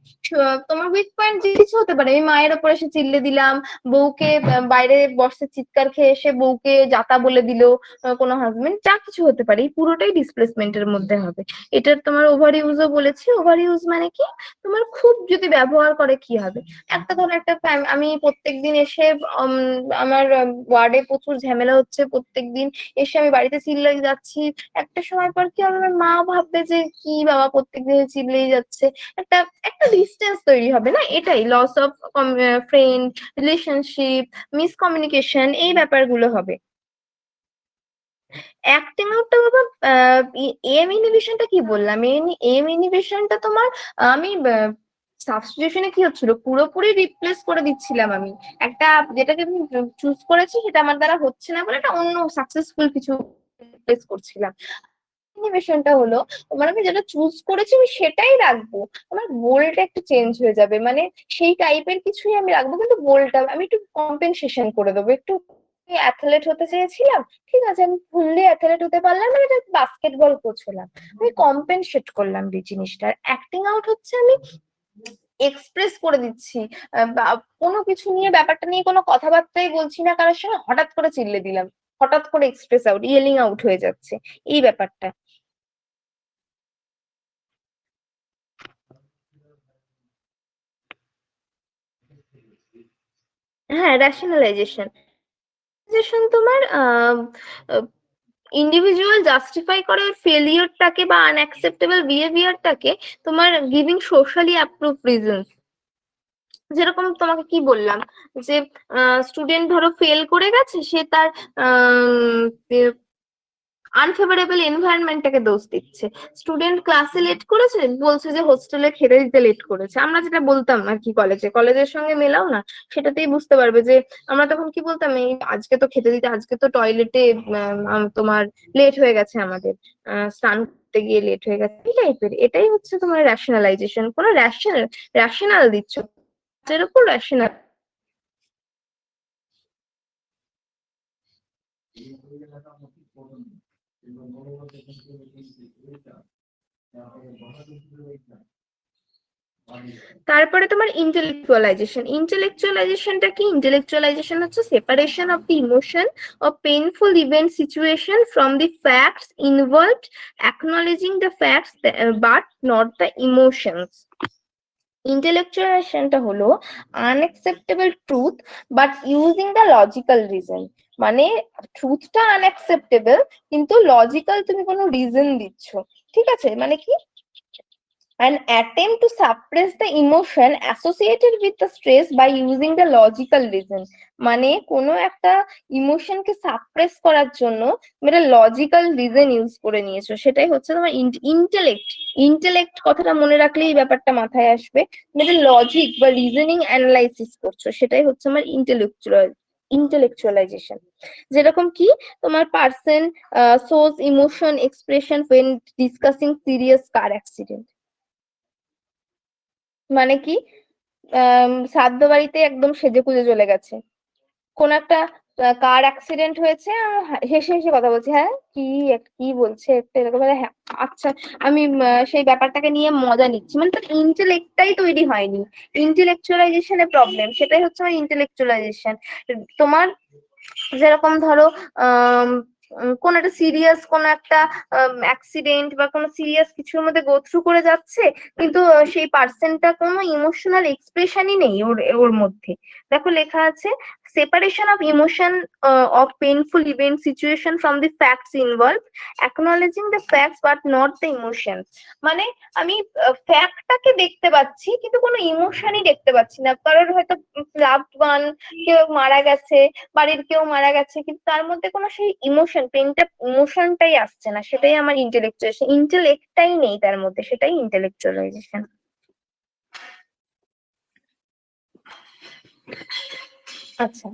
তোমার উইক পয়েন্ট যে কিছু হতে পারে, আমি মায়ের ওপর এসে চিল্লে দিলাম, বউকে বাইরে বসে চিৎকার খেয়ে এসে বউকে যাতা বলে দিল, কোনো হাজবেন্ড, যা কিছু হতে পারে, এই পুরোটাই ডিসপ্লেসমেন্টের মধ্যে হবে। এটার তোমার ওভার ইউজও বলেছি। ওভার ইউজ মানে কি, তোমার খুব যদি ব্যবহার করে কি হবে, একটা ধরো একটা আমি প্রত্যেকদিন এসে উম, আমার ওয়ার্ডে প্রচুর ঝামেলা হচ্ছে, প্রত্যেকদিন এসে আমি বাড়িতে চিল্লাই যাচ্ছি, একটা সময় পর কি হবে, আমার মা ভাববে যে কি বাবা প্রত্যেকদিন চিল্লেই যাচ্ছে, একটা একটা ডিস্টেন্স তৈরি হবে না, এটাই loss of friend, relationship, miscommunication, এই ব্যাপারগুলো হবে। অ্যাক্টিং আউটটা বাবা, এম ইনহিবিশনটা কি বললাম, এম ইনহিবিশনটা তোমার আমি সাবস্টিটিউশনে কি হচ্ছিল, পুরোপুরি রিপ্লেস করে দিচ্ছিলাম আমি একটা, যেটাকে আমি চুজ করেছি সেটা আমার দ্বারা হচ্ছে না বলে একটা অন্য সাকসেসফুল কিছু রিপ্লেস করছিলাম। ইনহিবিশনটা হলো তোমার, আমি যেটা চুজ করেছি আমি সেটাই রাখবো, আমার গোলটা একটু চেঞ্জ হয়ে যাবে, মানে সেই টাইপের কিছুই আমি রাখবো, কিন্তু গোলটা আমি একটু কম্পেনসেশন করে দেবো একটু। অ্যাথলেট হতে চেয়েছিলাম, ঠিক আছে, আমি ফুললি অ্যাথলেট হতে পারলাম না, এটা বাস্কেটবল কোচ হলাম, আমি কম্পেনসেট করলাম এই জিনিসটা। অ্যাক্টিং আউট হচ্ছে আমি এক্সপ্রেস করে দিচ্ছি, বা কোনো কিছু নিয়ে, ব্যাপারটা নিয়ে কোনো কথাবার্তাই বলছি না কারোর সঙ্গে, হঠাৎ করে চিল্লে দিলাম, হঠাৎ করে এক্সপ্রেস আউট, ইয়েলিং আউট হয়ে যাচ্ছে, এই ব্যাপারটা। হ্যাঁ রেশনালাইজেশন, তোমার ইন্ডিভিজুয়াল জাস্টিফাই করে ফেলিওরটাকে বা আনঅ্যাকসেপ্টেবল বিহেভিয়ারটাকে, তোমার গিভিং সোশ্যালি অ্যাপ্রুভ রিজনস। যেরকম তোমাকে কি বললাম, যে স্টুডেন্ট ধরো ফেল করে গেছে, সে তার আনফেভারেবল এনভায়রনমেন্টটাকে দোষ দিচ্ছে। স্টুডেন্ট ক্লাসে লেট করেছে, বলছে যে হোস্টেলে খেতে দিতে লেট করেছে, আমরা যেটা বলতাম আর কি কলেজের সঙ্গে মেলাও না, সেটাতেই বুঝতে পারবে যে আমরা তখন কি বলতাম, এই আজকে তো খেতে দিতে, আজকে তো টয়লেটে তোমার লেট হয়ে গেছে আমাদের, স্নান করতে গিয়ে লেট হয়ে গেছে, এই টাইপের। এটাই হচ্ছে তোমার রেশনালাইজেশন, কোনো রেশনাল দিচ্ছ, এর উপর রেশনাল। তারপরে তোমার ইন্টেলেকচুয়ালাইজেশনটা কি, ইন্টেলেকচুয়ালাইজেশন হচ্ছে separation of the emotion of painful event situation from the facts involved, acknowledging the facts but not the emotions. ইন্টেলেকচুয়ালাইজেশনটা হলো unacceptable truth but using the logical reason, মানে ট্রুথটা আনএক্সেপ্টেবল কিন্তু লজিক্যাল তুমি কোনো রিজন দিচ্ছ, ঠিক আছে, মানে কি an attempt to suppress the emotion associated with the stress by using the logical reason, মানে কোনো একটা ইমোশনকে সাপ্রেস করার জন্য তুমি একটা লজিক্যাল রিজন ইউজ করে নিয়েছো, সেটাই হচ্ছে তোমার ইন্টেলেক্ট। ইন্টেলেক্ট কথাটা মনে রাখলে এই ব্যাপারটা মাথায় আসবে, তুমি একটা লজিক বা রিজনিং অ্যানালাইসিস করছো, সেটাই হচ্ছে আমার ইন্টেলেকচুয়ালাইজেশন। যেরকম কি, তোমার person shows emotion expression when discussing serious car accident, মানে কি, শ্রাদ্ধ বাড়িতে একদম সেজেগুজে চলে গেছে, কোন একটা কার অ্যাক্সিডেন্ট হয়েছে, হেসে হেসে কথা বলছে, হ্যাঁ কি কি বলছে একটা এরকম ভাবে, হ্যাঁ আচ্ছা, আমি সেই ব্যাপারটাকে নিয়ে মজা নিচ্ছি, মানে তার ইন্টেলেক্টটাই তৈরি হয়নি, ইন্টেলেকচুয়ালাইজেশনের প্রবলেম, সেটাই হচ্ছে আমার ইন্টেলেকচুয়ালাইজেশন। তোমার যেরকম ধরো কোন একটা সিরিয়াস কোন একটা অ্যাক্সিডেন্ট বা কোনো সিরিয়াস কিছুর মধ্যে গো থ্রু করে যাচ্ছে, কিন্তু সেই পার্সনটা কোনো ইমোশনাল এক্সপ্রেশনই নেই ওর ওর মধ্যে। দেখো লেখা আছে separation of emotion of painful event situation from the facts involve, acknowledging the facts but not the emotion. মানে আমি ফ্যাক্টটাকে দেখতে পাচ্ছি কিন্তু কোনো ইমোশনই দেখতে পাচ্ছি না। কারোর হয়তো লাভড ওয়ান কেউ মারা গেছে, বাড়ির কেউ মারা গেছে, কিন্তু তার মধ্যে কোনো সেই ইমোশন পেনটা ইমোশনটাই আসছে না, সেটাই আমার ইন্টেলেকচুয়াল, ইন্টেলেক্টটাই নেই তার মধ্যে, সেটাই ইন্টেলেকচুয়ালাইজেশন। আচ্ছা,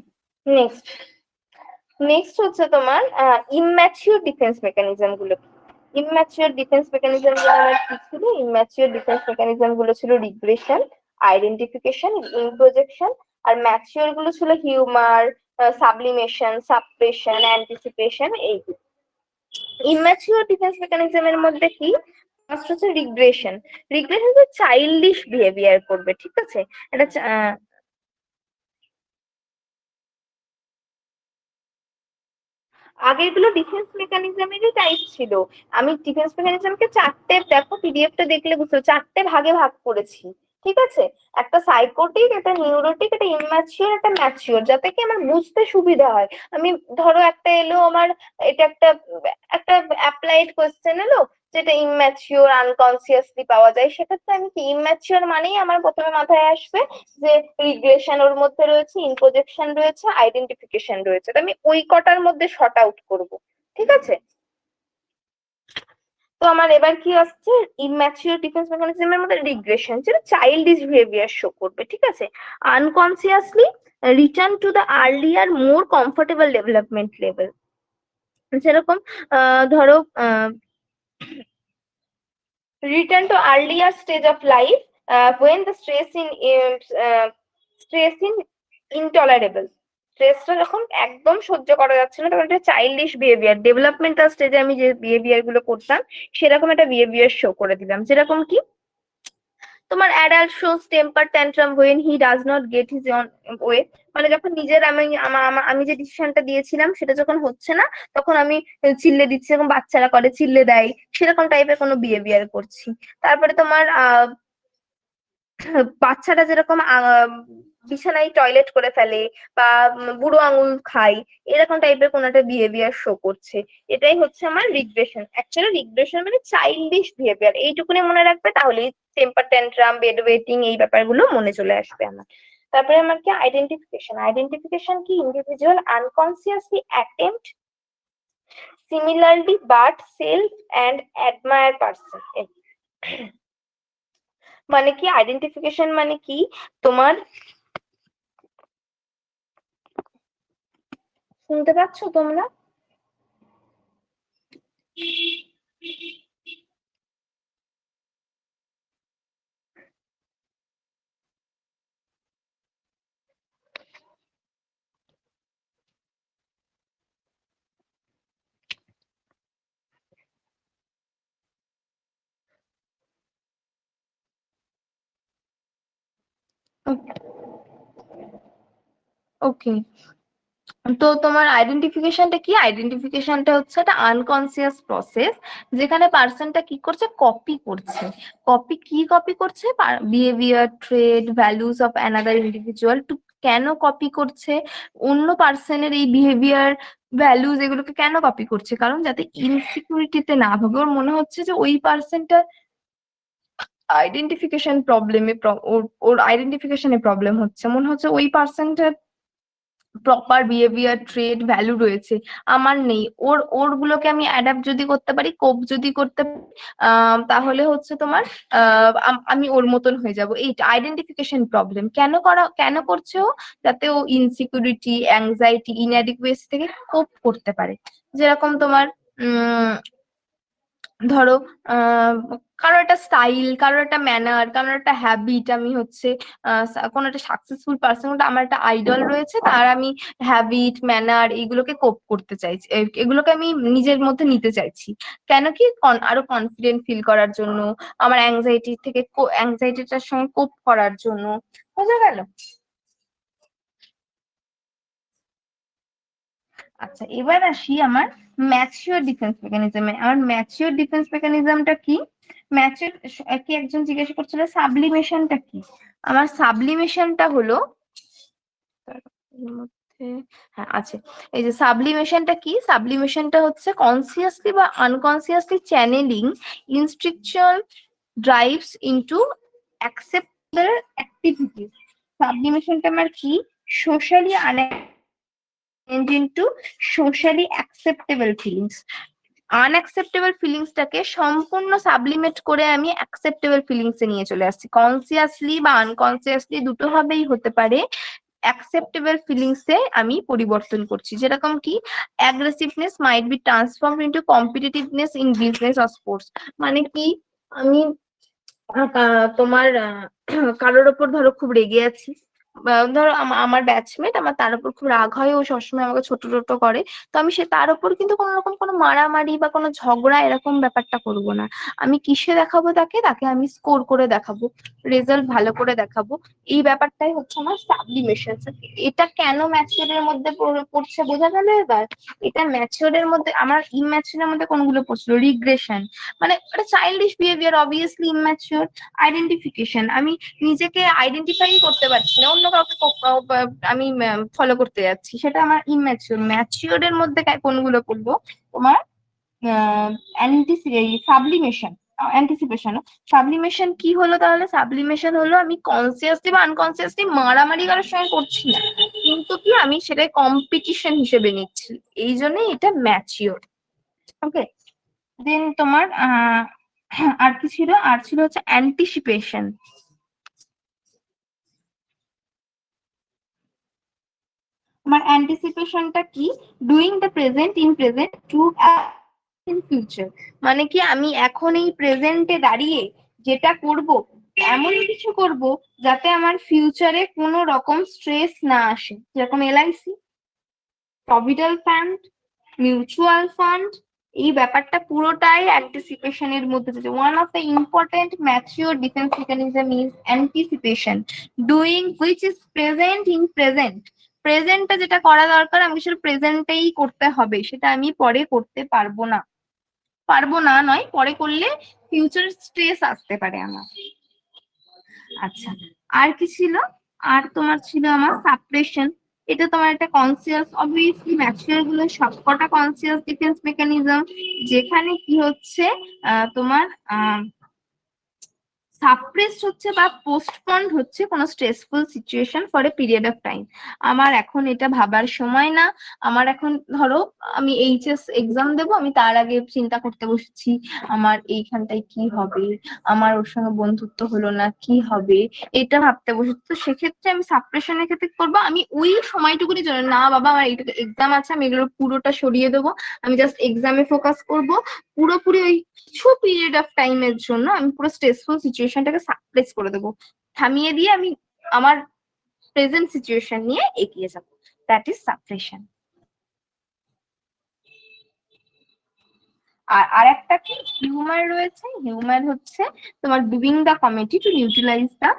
নেক্সট নেক্সট হচ্ছে তোমার ইম্যাচিওর ডিফেন্স মেকানিজম গুলো। ইম্যাচিওর ডিফেন্স মেকানিজম গুলো আমার কি ছিল? ইম্যাচিওর ডিফেন্স মেকানিজম গুলো ছিল রিগ্রেশন, আইডেন্টিফিকেশন, ইনপ্রজেকশন। আর ম্যাচিওর গুলো ছিল হিউমার, সাবলিমেশন, সাপ্রেশন, অ্যান্টিসিপেশন, এইগুলো। ইম্যাচিওর ডিফেন্স মেকানিজমের মধ্যে কি? ফার্স্ট হচ্ছে রিগ্রেশন। রিগ্রেশন হচ্ছে চাইল্ডিশ বিহেভিয়ার করবে, ঠিক আছে? এটা আগের গুলো ডিফেন্স মেকানিজমেরই টাইপ ছিল। আমি ডিফেন্স মেকানিজমকে চারটে, দেখো পিডিএফটা দেখলে বুঝতে পারছো, চারটে ভাগে ভাগ করেছি, ঠিক আছে? একটা সাইকোটিক, একটা নিউরোটিক, একটা ইম্যাচিওর, একটা ম্যাচিওর, যাতে কি আমার বুঝতে সুবিধা হয়। আমি ধরো একটা এলো আমার, এটা একটা একটা অ্যাপ্লাইড কোয়েশ্চেন এলো যেটা ইম্যাচিওর আনকনসিয়াসলি পাওয়া যায়, সেক্ষেত্রে আমি কি ইম্যাচিওর মানেই আমার প্রথমে মাথায় আসবে যে রিগ্রেশন ওর মধ্যে রয়েছে, ইনপ্রজেকশন রয়েছে, আইডেন্টিফিকেশন রয়েছে, তো আমি ওই কটার মধ্যে শর্ট আউট করব, ঠিক আছে? তো আমার এবার কি আসছে, ইম্যাচিওর ডিফেন্স মেকানিজমের মধ্যে রিগ্রেশন, যেটা চাইল্ডিশ বিহেভিয়ার শো করবে, ঠিক আছে? Unconsciously return to the earlier more comfortable development level. যেরকম ধরো return to earlier stage of life when the stress in intolerable, স্ট্রেসটা যখন একদম সহ্য করা যাচ্ছে না, তখন একটা চাইল্ডিশ বিহেভিয়ার, ডেভেলপমেন্টাল স্টেজে আমি যে বিহেভিয়ার গুলো করতাম সেরকম একটা বিহেভিয়ার শো করে দিলাম। যেরকম কি তোমার adult shows temper tantrum when he does not get his own way, মানে যখন নিজের আমি যে ডিসিশনটা দিয়েছিলাম সেটা যখন হচ্ছে না, তখন আমি চিল্লে দিচ্ছি, এরকম বাচ্চারা করে চিল্লে দেয়, সেরকম টাইপের কোনো বিহেভিয়ার করছি। তারপরে তোমার বাচ্চাটা যেরকম বিছানায় টয়লেট করে ফেলে বা বুড়ো আঙুল খায়, এরকম টাইপের কোন একটা বিহেভিয়ার শো করছে, এটাই হচ্ছে আমার রিগ্রেশন। অ্যাকচুয়ালি রিগ্রেশন মানে চাইল্ডিশ বিহেভিয়ার, এইটুকুনি মনে রাখবে, তাহলেই টেম্পার ট্যান্ট্রাম, বেড ওয়েটিং, এই ব্যাপারগুলো মনে চলে আসবে আমার। তারপরে আমার কি আইডেন্টিফিকেশন। আইডেন্টিফিকেশন কি individual unconsciously attempt similarly but self and admire person. মানে কি আইডেন্টিফিকেশন মানে কি তোমার, শুনতে পাচ্ছ তোমরা? ওকে, তো তোমার আইডেন্টিফিকেশনটা কি? আইডেন্টিফিকেশনটা হচ্ছে একটা আনকনসিয়াস প্রসেস, যেখানে পার্সনটা কি করছে, কপি করছে। কপি করছে behaviour, trade, values of another individual two. কেন কপি করছে অন্য পার্সনের এই বিহেভিয়ার, ভ্যালুজ, এগুলোকে কেন কপি করছে? কারণ যাতে ইনসিকিউরিটিতে না ভোগে। ওর মনে হচ্ছে যে ওই পার্সনটা আইডেন্টিফিকেশন প্রবলেমে, ওর আইডেন্টিফিকেশনে প্রবলেম হচ্ছে, মনে হচ্ছে ওই পার্সনটার প্রপার বিহেভিয়ার, ট্রেড, ভ্যালু রয়েছে, আমার নেই। ওর গুলোকে আমি অ্যাডাপ্ট যদি করতে পারি, কোপ যদি করতে পারি, তাহলে হচ্ছে তোমার আমি ওর মতন হয়ে যাব। এই আইডেন্টিফিকেশন প্রবলেম কেন করছে ও? যাতে ও ইনসিকিউরিটি, অ্যাংজাইটি, ইনঅ্যাডিকুয়েসি থেকে কোপ করতে পারে। যেরকম তোমার ধরো কারো একটা স্টাইল, কারো একটা ম্যানার, কারো একটা হ্যাবিট, আমি হচ্ছে কোনো একটা সাকসেসফুল পার্সন, আমার একটা আইডল রয়েছে, তার আমি হ্যাবিট, ম্যানার, এইগুলোকে কোপ করতে চাইছি, এগুলোকে আমি নিজের মধ্যে নিতে চাইছি। কেন কি? আরো কনফিডেন্ট ফিল করার জন্য, আমার অ্যাংজাইটিটার সঙ্গে কোপ করার জন্য। বোঝা গেল? আচ্ছা, এবার আসি আমার ম্যাচিওর ডিফেন্স মেকানিজমে। আমার ম্যাচিওর ডিফেন্স মেকানিজমটা কি? ম্যাচিওর, কি একজন জিজ্ঞাসা করছিল সাবলিমেশনটা কি? আমার সাবলিমেশনটা হলো এর মধ্যে, হ্যাঁ আছে, এই যে সাবলিমেশনটা কি? সাবলিমেশনটা হচ্ছে কনসিয়াসলি বা unconsciously channelling instinctual drives into acceptable activities. সাবলিমেশনটা আমার কি? Socially into socially acceptable feelings. Unacceptable ফিলিংসটাকে সম্পূর্ণ সাবলিমেট করে আমি অ্যাকসেপ্টেবল ফিলিংস এ নিয়ে চলে আসছি। কনসিয়াসলি বা আনকনসিয়াসলি দুটো ভাবেই হতে পারে, অ্যাকসেপ্টেবল ফিলিংস এ আমি পরিবর্তন করছি। যেরকম কি aggressiveness might be transformed into competitiveness in business or sports. মানে কি, আমি তোমার কারোর ওপর ধরো খুব রেগে আছি, ধরো আমার ব্যাচমেট, আমার তার উপর খুব রাগ হয়, ও সবসময় আমাকে ছোট ছোট করে, তো আমি সে তার উপর কিন্তু কোনো রকম কোনো মারামারি বা কোনো ঝগড়া এরকম ব্যাপারটা করব না। আমি কিসে দেখাবো তাকে? তাকে আমি স্কোর করে দেখাবো, রেজাল্ট ভালো করে দেখাবো। এই ব্যাপারটাই হচ্ছে আমার সাবলিমেশন। এটা কেন ম্যাচিওরের মধ্যে পড়ছে বোঝা গেল এবার? এটা ম্যাচিওরের মধ্যে, আমার ইম্যাচিওরের মধ্যে কোনগুলো পড়ছিল? রিগ্রেশন, মানে একটা childish behaviour, obviously immature. Identification, আমি নিজেকে আইডেন্টিফাই করতে পারছি না, অন্য কাউকে আমি ফলো করতে যাচ্ছি, সেটা আমার ইম্যাচিওর। ম্যাচিওর এর মধ্যে কোনগুলো পড়বো? তোমার সাবলিমেশন, অ্যান্টিসিপেশন। সাবলিমেশন কি হলো তাহলে? সাবলিমেশন হলো আমি কনসিয়াসলি বা আনকনসিয়াসলি মারামারি করার সময় করছি না, কিন্তু কি আমি সেটাই কম্পিটিশন হিসেবে নিচ্ছি, এই জন্যই এটা ম্যাচিওর। ওকে, দেন তোমার আর কি ছিল? আর ছিল হচ্ছে অ্যান্টিসিপেশন। আমার অ্যান্টিসিপেশনটা কি? Doing the present in present two in future. মানে কি, আমি এখন এই প্রেজেন্টে দাঁড়িয়ে যেটা করব, এমন কিছু করব যাতে আমার ফিউচারে কোনো রকম স্ট্রেস না আসে। যেরকম LIC, provident fund, mutual fund, এই ব্যাপারটা পুরোটাই অ্যান্টিসিপেশনের মধ্যে থাকে। One of the important mature defence mechanism is anticipation, doing which is present in present. প্রেজেন্টটা যেটা করা দরকার আমি সেটা প্রেজেন্টেই করতে হবে, সেটা আমি পরে করতে পারবো না। পারবো না নয়, পরে করলে ফিউচার স্ট্রেস আসতে পারে আমার। আচ্ছা, আর কি ছিল? আর তোমার ছিল আমার সাপ্রেশন। এটা তোমার একটা কনসিয়াস, অবভিয়াসলি ম্যাচিওর গুলো সবকটা কনসিয়াস ডিফেন্স মেকানিজম, যেখানে কি হচ্ছে তোমার সাপ্রেসড হচ্ছে বা পোস্টপন্ড হচ্ছে কোনো stressful situation for a period of time. আমার এখন এটা ভাবার সময় না। আমার এখন ধরো আমি এইচএস এক্সাম দেবো, আমি তার আগে চিন্তা করতে বসেছি আমার এইখানটায় কি হবে, আমার ওর সঙ্গে বন্ধুত্ব হলো না, কি হবে, এটা ভাবতে বসেছি। তো সেক্ষেত্রে আমি সাপ্রেশনের ক্ষেত্রে কি করবো? আমি ওই সময়টুকুনি জন্য, না বাবা আমার এইটুকু এক্সাম আছে, আমি এগুলো পুরোটা সরিয়ে দেবো, আমি জাস্ট এক্সামে ফোকাস করব। পুরোপুরি ওই কিছু পিরিয়ড অফ টাইমের জন্য আমি পুরো স্ট্রেসফুল সিচুয়েশনটাকে সাপ্রেস করে দেবো, থামিয়ে দিয়ে আমি আমার প্রেজেন্ট সিচুয়েশন নিয়ে এগিয়ে যাবো। That is suppression. আর আরেকটা কি হিউমার রয়েছে? হিউমার হচ্ছে তোমার doing the committee to neutralise the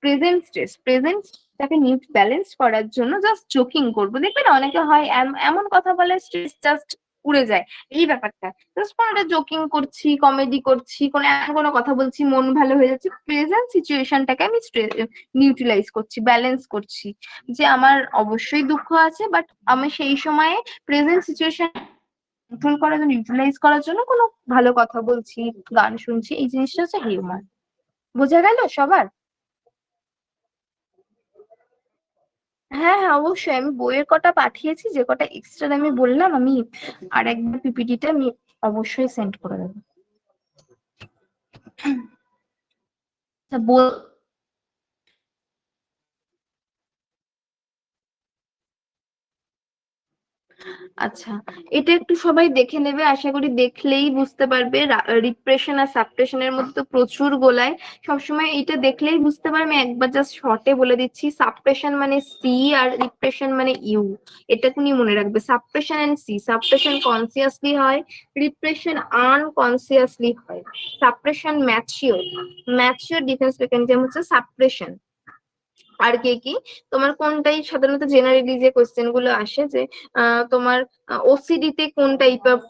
present stress. প্রেজেন্টটাকে balance করার জন্য জাস্ট জোকিং করবো। দেখবে না অনেকে হয় এমন কথা বলে স্ট্রেস জাস্ট উড়ে যায়, এই ব্যাপারটা জাস্ট কোনোটা জোকিং করছি, কমেডি করছি, কোনো এমন কোনো কথা বলছি, মন ভালো হয়ে যাচ্ছে, প্রেজেন্ট সিচুয়েশনটাকে আমি নিউট্রালাইজ করছি, ব্যালেন্স করছি। যে আমার অবশ্যই দুঃখ আছে, বাট আমি সেই সময়ে প্রেজেন্ট সিচুয়েশন কন্ট্রোল করার জন্য, ইউটিলাইজ করার জন্য কোনো ভালো কথা বলছি, গান শুনছি, এই জিনিসটা হচ্ছে হিউমার। বোঝা গেল সবার? হ্যাঁ হ্যাঁ, অবশ্যই আমি বইয়ের কটা পাঠিয়েছি, যে কটা এক্সট্রা আমি বললাম, আমি আর একবার পিপিটিটা আমি অবশ্যই সেন্ড করে দেবো। তা আচ্ছা, এটা একটু সবাই দেখে নেবে, আশা করি দেখলেই বুঝতে পারবে। রিপ্রেশন আর সাপ্রেশনের মধ্যে তো প্রচুর গোলায়, সবসময় এইটা দেখলেই বুঝতে পারবে। আমি একবার জাস্ট শর্টে বলে দিচ্ছি, সাপ্রেশন মানে সি আর রিপ্রেশন মানে ইউ। এটা তুমি মনে রাখবে, suppression and C. Suppression consciously হয়, রিপ্রেশন আনকনসিয়াসলি হয়। Suppression mature, mature defence mechanism হচ্ছে সাপ্রেশন। আর কি তোমার কোনটাই সাধারণত জেনারেলি যে কোয়েশ্চেন গুলো আসে যে তোমার ওসিডি তে কোন type of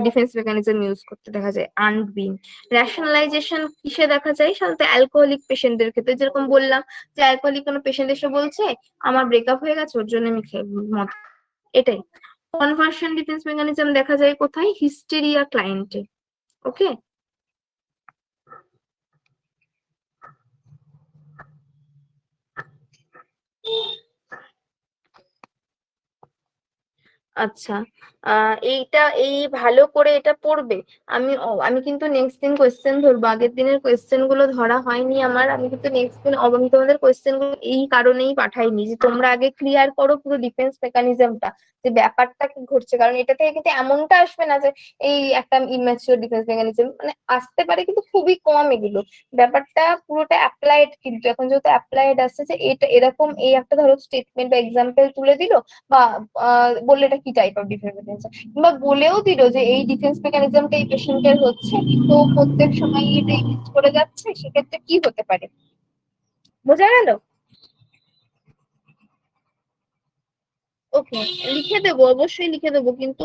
defence mechanism use করতে দেখা যায়, আনবিং। রেশনালাইজেশন কিসে দেখা যায়? সাধারণত অ্যালকোহলিক পেশেন্টদের ক্ষেত্রে, যেরকম বললাম যে অ্যালকোহলিক কোনো পেশেন্ট এসে বলছে আমার ব্রেকআপ হয়ে গেছে, ওর জন্য আমি মদ, এটাই। কনভার্সন ডিফেন্স মেকানিজম দেখা যায় কোথায়? হিস্টেরিয়া ক্লায়েন্টে। ওকে। আচ্ছা, এইটা এই ভালো করে এটা পড়বে। আমি কিন্তু নেক্সট দিন কোয়েশ্চেন ধরবো, আগের দিনের কোয়েশ্চেন গুলো ধরা হয়নি আমার। আমি কিন্তু নেক্সট দিন আমি তোমাদের কোয়েশ্চেন গুলো এই কারণেই পাঠাইনি যে তোমরা আগে ক্লিয়ার করো পুরো ডিফেন্স মেকানিজমটা, যে ব্যাপারটা কি ঘটছে। কারণ এটা থেকে কিন্তু এমনটা আসবে না যে এই একটা ইম্যাচিওর ডিফেন্স মেকানিজম, মানে আসতে পারে কিন্তু খুবই কম এগুলো। ব্যাপারটা পুরোটা অ্যাপ্লাইড, কিন্তু এখন যেহেতু অ্যাপ্লাইড আসছে যে এটা এরকম, এই একটা ধরো স্টেটমেন্ট বা এক্সাম্পল তুলে দিল, বা বললে এটা কি টাইপ অফ ডিফেন্স মেকানিজম, কিংবা বলেও দিল যে এই ডিফেন্স মেকানিজমটা এই পেশেন্টের হচ্ছে, তো প্রত্যেক সময় এটা ইউজ করে যাচ্ছে, সেক্ষেত্রে কি হতে পারে। বোঝা গেল? ওকে, লিখে দেবো, অবশ্যই লিখে দেবো, কিন্তু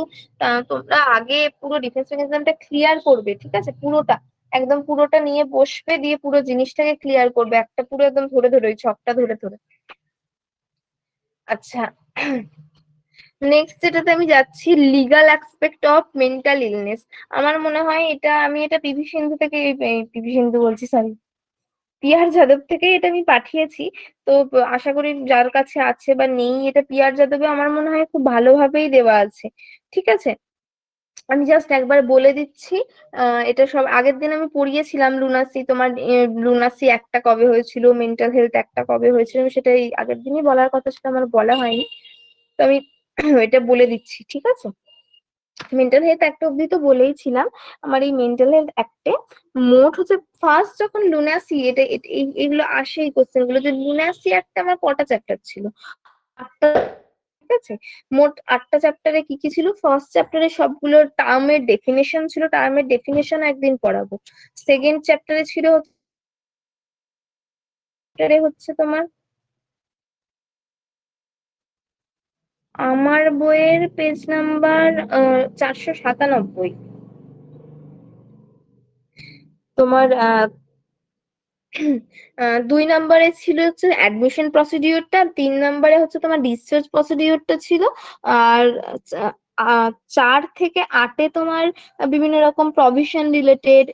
তোমরা আগে পুরো ডিফেন্স মেকানিজমটা ক্লিয়ার করবে, ঠিক আছে? পুরোটা একদম পুরোটা নিয়ে বসবে, দিয়ে পুরো জিনিসটাকে ক্লিয়ার করবে, একটা পুরো একদম ধরে ধরে, ওই ছকটা ধরে ধরে। আচ্ছা, নেক্সট যেটাতে আমি যাচ্ছি, legal aspect of mental illness. আমার মনে হয় এটা আমি এটা পিভি সিন্ধু থেকে, পিভি সিন্ধু বলছি, সরি, পিয়ার যাদব থেকে এটা আমি পাঠিয়েছি। তো আশা করি যার কাছে আছে বা নেই, এটা পিয়ার যাদবে আমার মনে হয় খুব ভালোভাবেই দেওয়া আছে। ঠিক আছে, আমি জাস্ট একবার বলে দিচ্ছি। এটা সব আগের দিন আমি পড়িয়েছিলাম। লুনাসি, তোমার লুনাসি একটা কবে হয়েছিল, মেন্টাল হেলথ একটা কবে হয়েছিল, আমি সেটা এই আগের দিনই বলার কথা, সেটা আমার বলা হয়নি। তো আমি এটা বলে দিচ্ছি, ঠিক আছে? মেন্টাল হেলথ অ্যাক্ট অব্দি তো বলেইছিলাম। আমার এই মেন্টাল হেলথ অ্যাক্টে মোট হচ্ছে, ফার্স্ট যখন লুনাসি এগুলো আসে, এই কোশ্চেন গুলো, যে লুনাসি অ্যাক্টে আমার কটা চ্যাপ্টার ছিল? 8টা। ঠিক আছে, মোট 8টা চ্যাপ্টারে কি কি ছিল? ফার্স্ট চ্যাপ্টারে সবগুলোর টার্মের ডেফিনেশন ছিল, টার্মের ডেফিনেশন একদিন পড়াবো। সেকেন্ড চ্যাপ্টারে ছিল হচ্ছে তোমার, আমার বইয়ের পেজ নাম্বার 497। তোমার 2 নম্বরে ছিল হচ্ছে অ্যাডমিশন প্রসিডিওরটা, 3 নম্বরে হচ্ছে তোমার ডিসচার্জ প্রসিডিওরটা ছিল। আর 4 থেকে 8-এ তোমার বিভিন্ন রকম প্রভিশন রিলেটেড,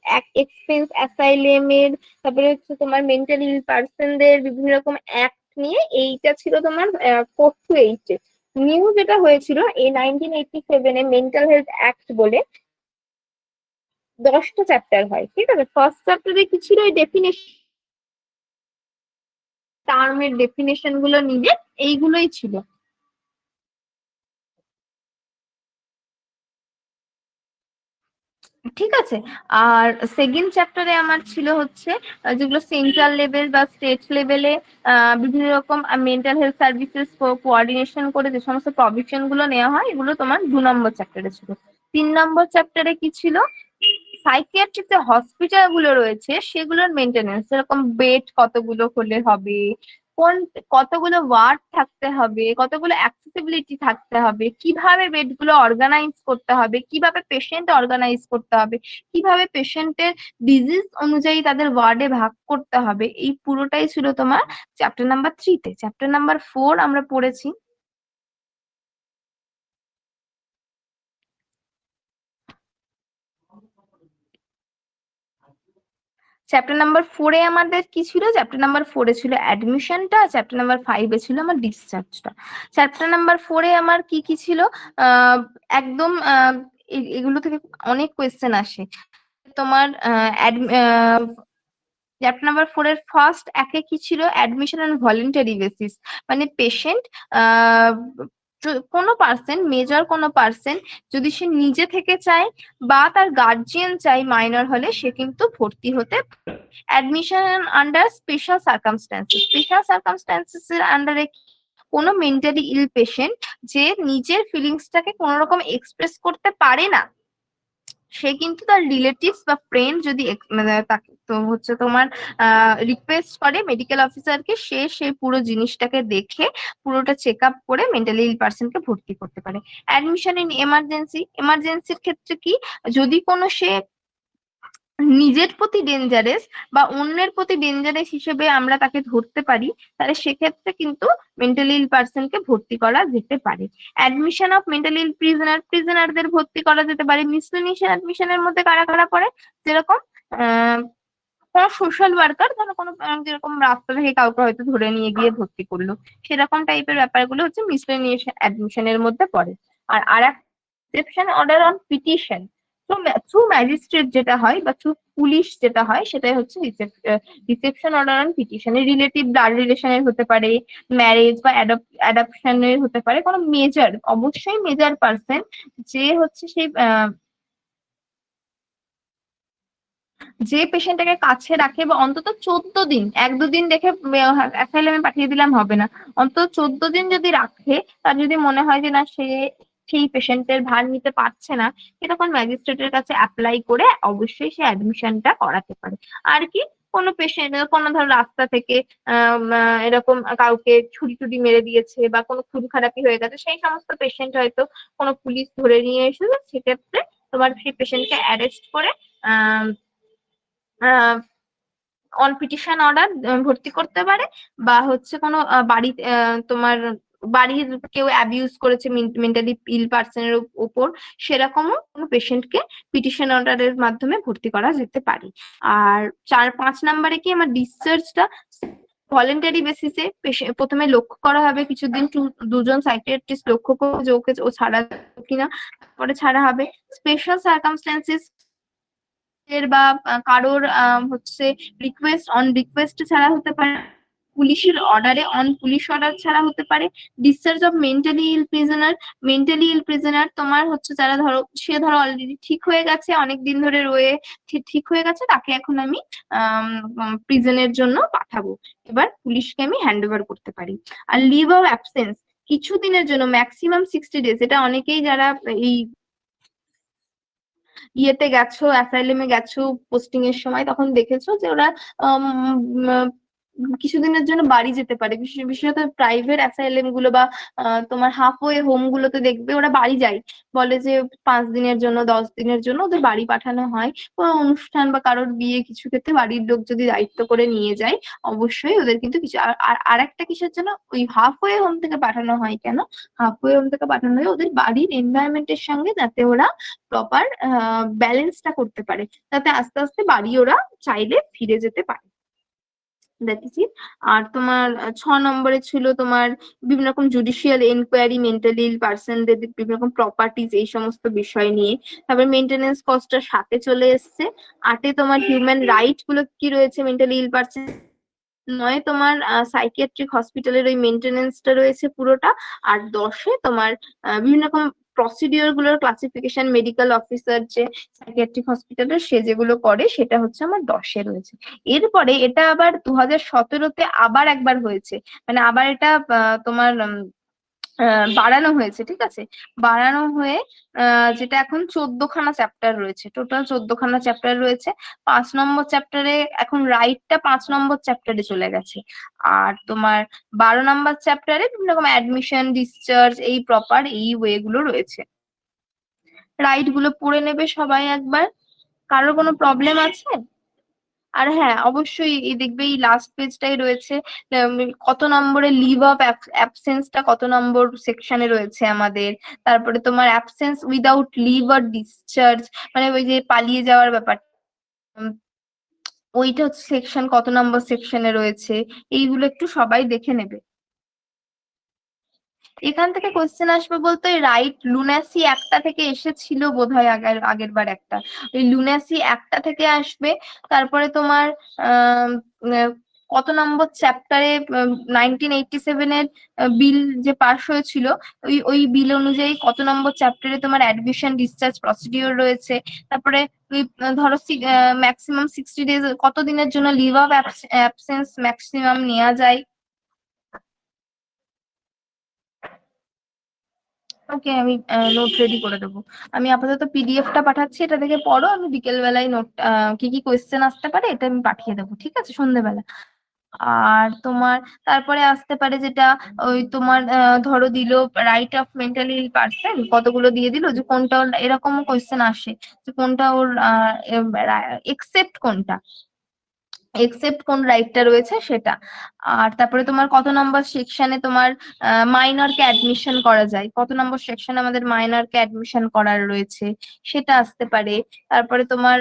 এক্সপেন্স অ্যাসাইলেমের, তারপরে হচ্ছে তোমার মেন্টালি ইল পার্সনদের বিভিন্ন রকম অ্যাক্ট নিয়ে, এইটা ছিল তোমার 4 to 8-এ। নিউ যেটা হয়েছিল এই 1987-এ মেন্টাল হেলথ অ্যাক্ট বলে 10টা চ্যাপ্টার হয়। ঠিক আছে, ফার্স্ট চ্যাপ্টারে কি ছিল? এই ডেফিনেশন, টার্মের ডেফিনেশন গুলো নিয়ে এইগুলোই ছিল। ঠিক আছে, আর সেকেন্ড চ্যাপ্টারে আমার ছিল হচ্ছে যেগুলো সেন্ট্রাল লেভেল বা স্টেট লেভেলে বিভিন্ন রকম মেন্টাল হেলথ সার্ভিসেস কোঅর্ডিনেশন করে যে সমস্ত প্রভিশন গুলো নেওয়া হয়, এগুলো তোমার 2 নম্বর চ্যাপ্টারে ছিল। 3 নম্বর চ্যাপ্টারে কি ছিল? সাইকিয়াট্রিক যে হসপিটাল গুলো রয়েছে সেগুলোর মেনটেনেন্স, যেরকম বেড কতগুলো হলে হবে, কোন কতগুলো ওয়ার্ড থাকতে হবে, কতগুলো অ্যাক্সেসিবিলিটি থাকতে হবে, কিভাবে বেড গুলো অর্গানাইজ করতে হবে, কিভাবে পেশেন্ট অর্গানাইজ করতে হবে, কিভাবে পেশেন্টের ডিজিজ অনুযায়ী তাদের ওয়ার্ডে ভাগ করতে হবে, এই পুরোটাই ছিল তোমার চ্যাপ্টার নাম্বার 3-তে। চ্যাপ্টার নাম্বার 4 আমরা পড়েছি। চ্যাপ্টার নাম্বার 4-এ আমাদের কি ছিল? চ্যাপ্টার নাম্বার 4-এ ছিল অ্যাডমিশনটা, চ্যাপ্টার নাম্বার 5-এ ছিল আমার ডিসচার্জটা। চ্যাপ্টার নাম্বার 4-এ আমার কি কি ছিল? আহ একদম এগুলো থেকে অনেক কোয়েশ্চেন আসে। তোমার চ্যাপ্টার নাম্বার 4-এর ফার্স্ট একে কি ছিল? অ্যাডমিশন অন ভলেন্টারি বেসিস, মানে পেশেন্ট, কোনো পার্সন, মেজর কোনো পার্সন যদি সে নিজে থেকে চায় বা তার গার্জিয়ান চাই মাইনর হলে, সে কিন্তু ভর্তি হতে। Admission under special circumstances, special circumstances এর আন্ডারে কোনো মেন্টালি ইল পেশেন্ট যে নিজের ফিলিংসটাকে কোনো রকম এক্সপ্রেস করতে পারে না, সে কিন্তু তার রিলেটিভস বা ফ্রেন্ড যদি মানে তাকে তো হচ্ছে তোমার রিকোয়েস্ট করে মেডিকেল অফিসারকে, সে সেই পুরো জিনিসটাকে দেখে পুরোটা চেক আপ করে মেন্টালি ইল পার্সনকে ভর্তি করতে পারে। অ্যাডমিশন ইন এমার্জেন্সি, এমার্জেন্সির ক্ষেত্রে কি, যদি কোনো সে নিজের প্রতি ডেঞ্জারাস বা অন্যের প্রতি ডেঞ্জারাস হিসেবে আমরা তাকে ধরতে পারি, তাহলে সেক্ষেত্রে কিন্তু মেন্টালি ইল পার্সনকে ভর্তি করা যেতে পারে। Admission of mentally ill prisoner, প্রিজনারদের ভর্তি করা যেতে পারে। মিসলিনিয়াস অ্যাডমিশনের মধ্যে কারা কারা পড়ে, যেরকম কোনো সোশ্যাল ওয়ার্কার, ধরো কোনো যেরকম রাস্তা থেকে কাউকে হয়তো ধরে নিয়ে গিয়ে ভর্তি করলো, সেরকম টাইপের ব্যাপারগুলো হচ্ছে মিসলেনিয়াস অ্যাডমিশনের মধ্যে পড়ে। আর এক রিসেপশন অর্ডার অন পিটিশন, তো থ্রু ম্যাজিস্ট্রেট যেটা হয় বা থ্রু পুলিশ যেটা হয় সেটাই হচ্ছে reception order on petition. Relative blood রিলেশনের হতে পারে, ম্যারেজ বা অ্যাডপশনের হতে পারে, কোনো মেজর, অবশ্যই মেজর পার্সন যে হচ্ছে সেই যে পেশেন্টটাকে কাছে রাখে, বা অন্তত 14 দিন, 1-2 দিন রেখে অ্যাসাইলামে পাঠিয়ে দিলাম হবে না, অন্তত 14 দিন যদি রাখে, তার যদি মনে হয় যে না সে সেই পেশেন্টের ভার নিতে পারছে না, সে তখন ম্যাজিস্ট্রেটের কাছে অ্যাপ্লাই করে অবশ্যই সে অ্যাডমিশনটা করাতে পারে। আর কি, কোনো পেশেন্ট, কোনো ধর রাস্তা থেকে এরকম কাউকে ছুরি টুরি মেরে দিয়েছে বা কোনো খুন খারাপি হয়ে গেছে, সেই সমস্ত পেশেন্ট হয়তো কোনো পুলিশ ধরে নিয়ে এসেছে, সেক্ষেত্রে তোমার সেই পেশেন্টকে অ্যারেস্ট করে অন পিটিশন অর্ডার ভর্তি করতে পারে। বা হচ্ছে কোনো বাড়িতে তোমার বাড়ির কেউ অ্যাবিউজ করেছে মেন্টালি ইল পার্সনের উপর, সেরকমও কোনো পেশেন্টকে পিটিশন অর্ডারের মাধ্যমে ভর্তি করা যেতে পারে। আর 4-5 নম্বরে কি আমার ডিসচার্জটা ভলেন্টারি বেসিসে প্রথমে লক্ষ্য করা হবে কিছুদিন, দুজন সাইকিয়াট্রিস্ট লক্ষ্য করবে যে ওকে ও ছাড়া কিনা, তারপরে ছাড়া হবে। স্পেশাল সার্কামস্ট্যান্সেস এর বা কারোর হচ্ছে রিকোয়েস্ট, অন রিকোয়েস্ট ছাড়া হতে পারে, পুলিশের অর্ডারে, অন পুলিশ অর্ডার ছাড়া হতে পারে। Discharge of mentally ill prisoner, mentally ill prisoner তোমার হচ্ছে যারা ধরো সে ধরো অলরেডি ঠিক হয়ে গেছে, অনেক দিন ধরে রয়ে ঠিক হয়ে গেছে, তাকে এখন আমি প্রিজনের জন্য পাঠাবো, এবার পুলিশকে আমি হ্যান্ড ওভার করতে পারি। আর লিভ অফ অ্যাবসেন্স, কিছুদিনের জন্য, ম্যাক্সিমাম 60 ডেজ, এটা অনেকেই যারা এই ইয়েতে গেছো, অ্যাসাইলেমে গেছো পোস্টিং এর সময়, তখন দেখেছো যে ওরা কিছুদিনের জন্য বাড়ি যেতে পারে, বিশেষত প্রাইভেট অ্যাসাইলেম গুলো বা তোমার হাফওয়ে হোম গুলোতে দেখবে ওরা বাড়ি যায়, বলে যে 5 দিনের জন্য, 10 দিনের জন্য ওদের বাড়ি পাঠানো হয়। কোনো অনুষ্ঠান বা কারোর বিয়ে, কিছু ক্ষেত্রে বাড়ির লোক যদি দায়িত্ব করে নিয়ে যায়, অবশ্যই ওদের কিন্তু কিছু। আর একটা কিসের জন্য ওই হাফওয়ে হোম থেকে পাঠানো হয়, কেন হাফওয়ে হোম থেকে পাঠানো হয়, ওদের বাড়ির এনভায়রনমেন্টের সঙ্গে যাতে ওরা প্রপার ব্যালেন্সটা করতে পারে, যাতে আস্তে আস্তে বাড়ি ওরা চাইলে ফিরে যেতে পারে। দেখেছি। আর তোমার 6 নম্বরে ছিল তোমার বিভিন্ন রকম জুডিশিয়াল এনকোয়ারি, মেন্টালি ইল পার্সনদের বিভিন্ন রকম প্রপার্টিজ, এই সমস্ত বিষয় নিয়ে। তারপর মেনটেনেন্স কস্টটা 7-এ চলে এসছে। 8-এ তোমার হিউম্যান রাইট গুলো কি রয়েছে মেন্টালি ইল পার্সন। 9-এ তোমার সাইকিয়াট্রিক হসপিটালের ওই মেনটেনেন্সটা রয়েছে পুরোটা। আর 10-এ তোমার বিভিন্ন রকম প্রসিডিওর গুলোর ক্লাসিফিকেশন, মেডিকেল অফিসার যে সাইকিয়াট্রিক হসপিটালের সে যেগুলো করে, সেটা হচ্ছে আমার 10-এ রয়েছে। এরপরে এটা আবার 2017-তে আবার একবার হয়েছে, মানে আবার এটা তোমার বাড়ানো হয়েছে, ঠিক আছে, বাড়ানো হয়ে যেটা এখন 14খানা চ্যাপ্টার রয়েছে, টোটাল 14খানা চ্যাপ্টার রয়েছে। 5 নম্বর চ্যাপ্টারে এখন রাইটটা 5 নম্বর চ্যাপ্টারে চলে গেছে। আর তোমার 12 নম্বর চ্যাপ্টারে বিভিন্ন রকম অ্যাডমিশন, ডিসচার্জ, এই প্রপার এই ওয়ে গুলো রয়েছে। রাইট গুলো পড়ে নেবে সবাই একবার। কারোর কোনো প্রবলেম আছে? আর হ্যাঁ, অবশ্যই এই দেখবে এই লাস্ট পেজটাই রয়েছে কত নম্বরে লিভ অফ অ্যাবসেন্সটা কত নম্বর সেকশনে রয়েছে আমাদের। তারপরে তোমার absence without leave or discharge, মানে ওই যে পালিয়ে যাওয়ার ব্যাপার, ওইটা হচ্ছে সেকশন কত নম্বর সেকশনে রয়েছে, এইগুলো একটু সবাই দেখে নেবে। এখান থেকে কোশ্চেন আসবে বলতে রাইট লুনাসি একটা থেকে এসেছিল বোধহয়, আগের বার একটা, ওই লুনাসি একটা থেকে আসবে। তারপরে তোমার আহ কত নম্বর চ্যাপ্টারে 1987-এর বিল যে পাস হয়েছিল, ওই বিল অনুযায়ী কত নম্বর চ্যাপ্টারে তোমার অ্যাডমিশন, ডিসচার্জ প্রসিডিওর রয়েছে। তারপরে ওই ধরো ম্যাক্সিমাম 60 ডেজ, কত দিনের জন্য লিভ অফ অ্যাবসেন্স ম্যাক্সিমাম নেওয়া যায়। ওকে, আমি নোট রেডি করে দেবো। আমি আপাতত পিডিএফটা পাঠাচ্ছি, এটা থেকে পড়ো, আমি বিকেল বেলায় নোট কি কি কোয়েশ্চেন আসতে পারে এটা আমি পাঠিয়ে দেবো, ঠিক আছে, সন্ধ্যেবেলা। আর তোমার তারপরে আসতে পারে যেটা ওই তোমার ধরো দিল রাইট অফ মেন্টালি পার্সন, কতগুলো দিয়ে দিল যে কোনটা এরকমও কোয়েশ্চেন আসে যে কোনটা ওর এক্সেপ্ট কোনটা, এক্সেপ্ট কোন রাইটটা রয়েছে সেটা। আর তারপরে তোমার কত নম্বর সেকশনে তোমার মাইনরকে অ্যাডমিশন করা যায়, কত নম্বর সেকশনে আমাদের মাইনরকে অ্যাডমিশন করার রয়েছে সেটা আসতে পারে। তারপরে তোমার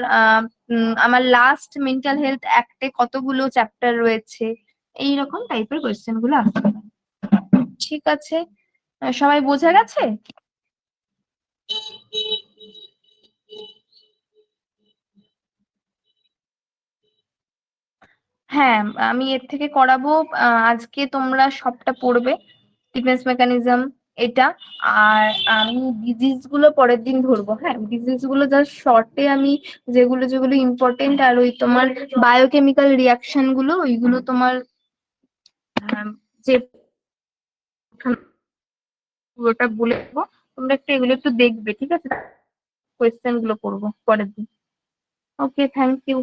আমার লাস্ট মেন্টাল হেলথ অ্যাক্টে কতগুলো চ্যাপ্টার রয়েছে, এইরকম টাইপের কোয়েশ্চেন গুলো আসতে পারে। ঠিক আছে, সবাই বোঝা গেছে? হ্যাঁ, আমি এর থেকে করাবো। আজকে তোমরা সবটা পড়বে, ডিফেন্স মেকানিজম এটা। আর আমি ডিজিজ গুলো পরের দিন ধরবো। হ্যাঁ, ডিজিজ গুলো জাস্ট শর্টে আমি যেগুলো যেগুলো ইম্পর্টেন্ট, আর ওই তোমার বায়োকেমিক্যাল রিয়াকশন গুলো ওইগুলো তোমার যে পুরোটা বলে দেবো, তোমরা একটু এগুলো একটু দেখবে, ঠিক আছে, কোয়েশ্চেন গুলো করবো পরের দিন। ওকে, থ্যাংক ইউ।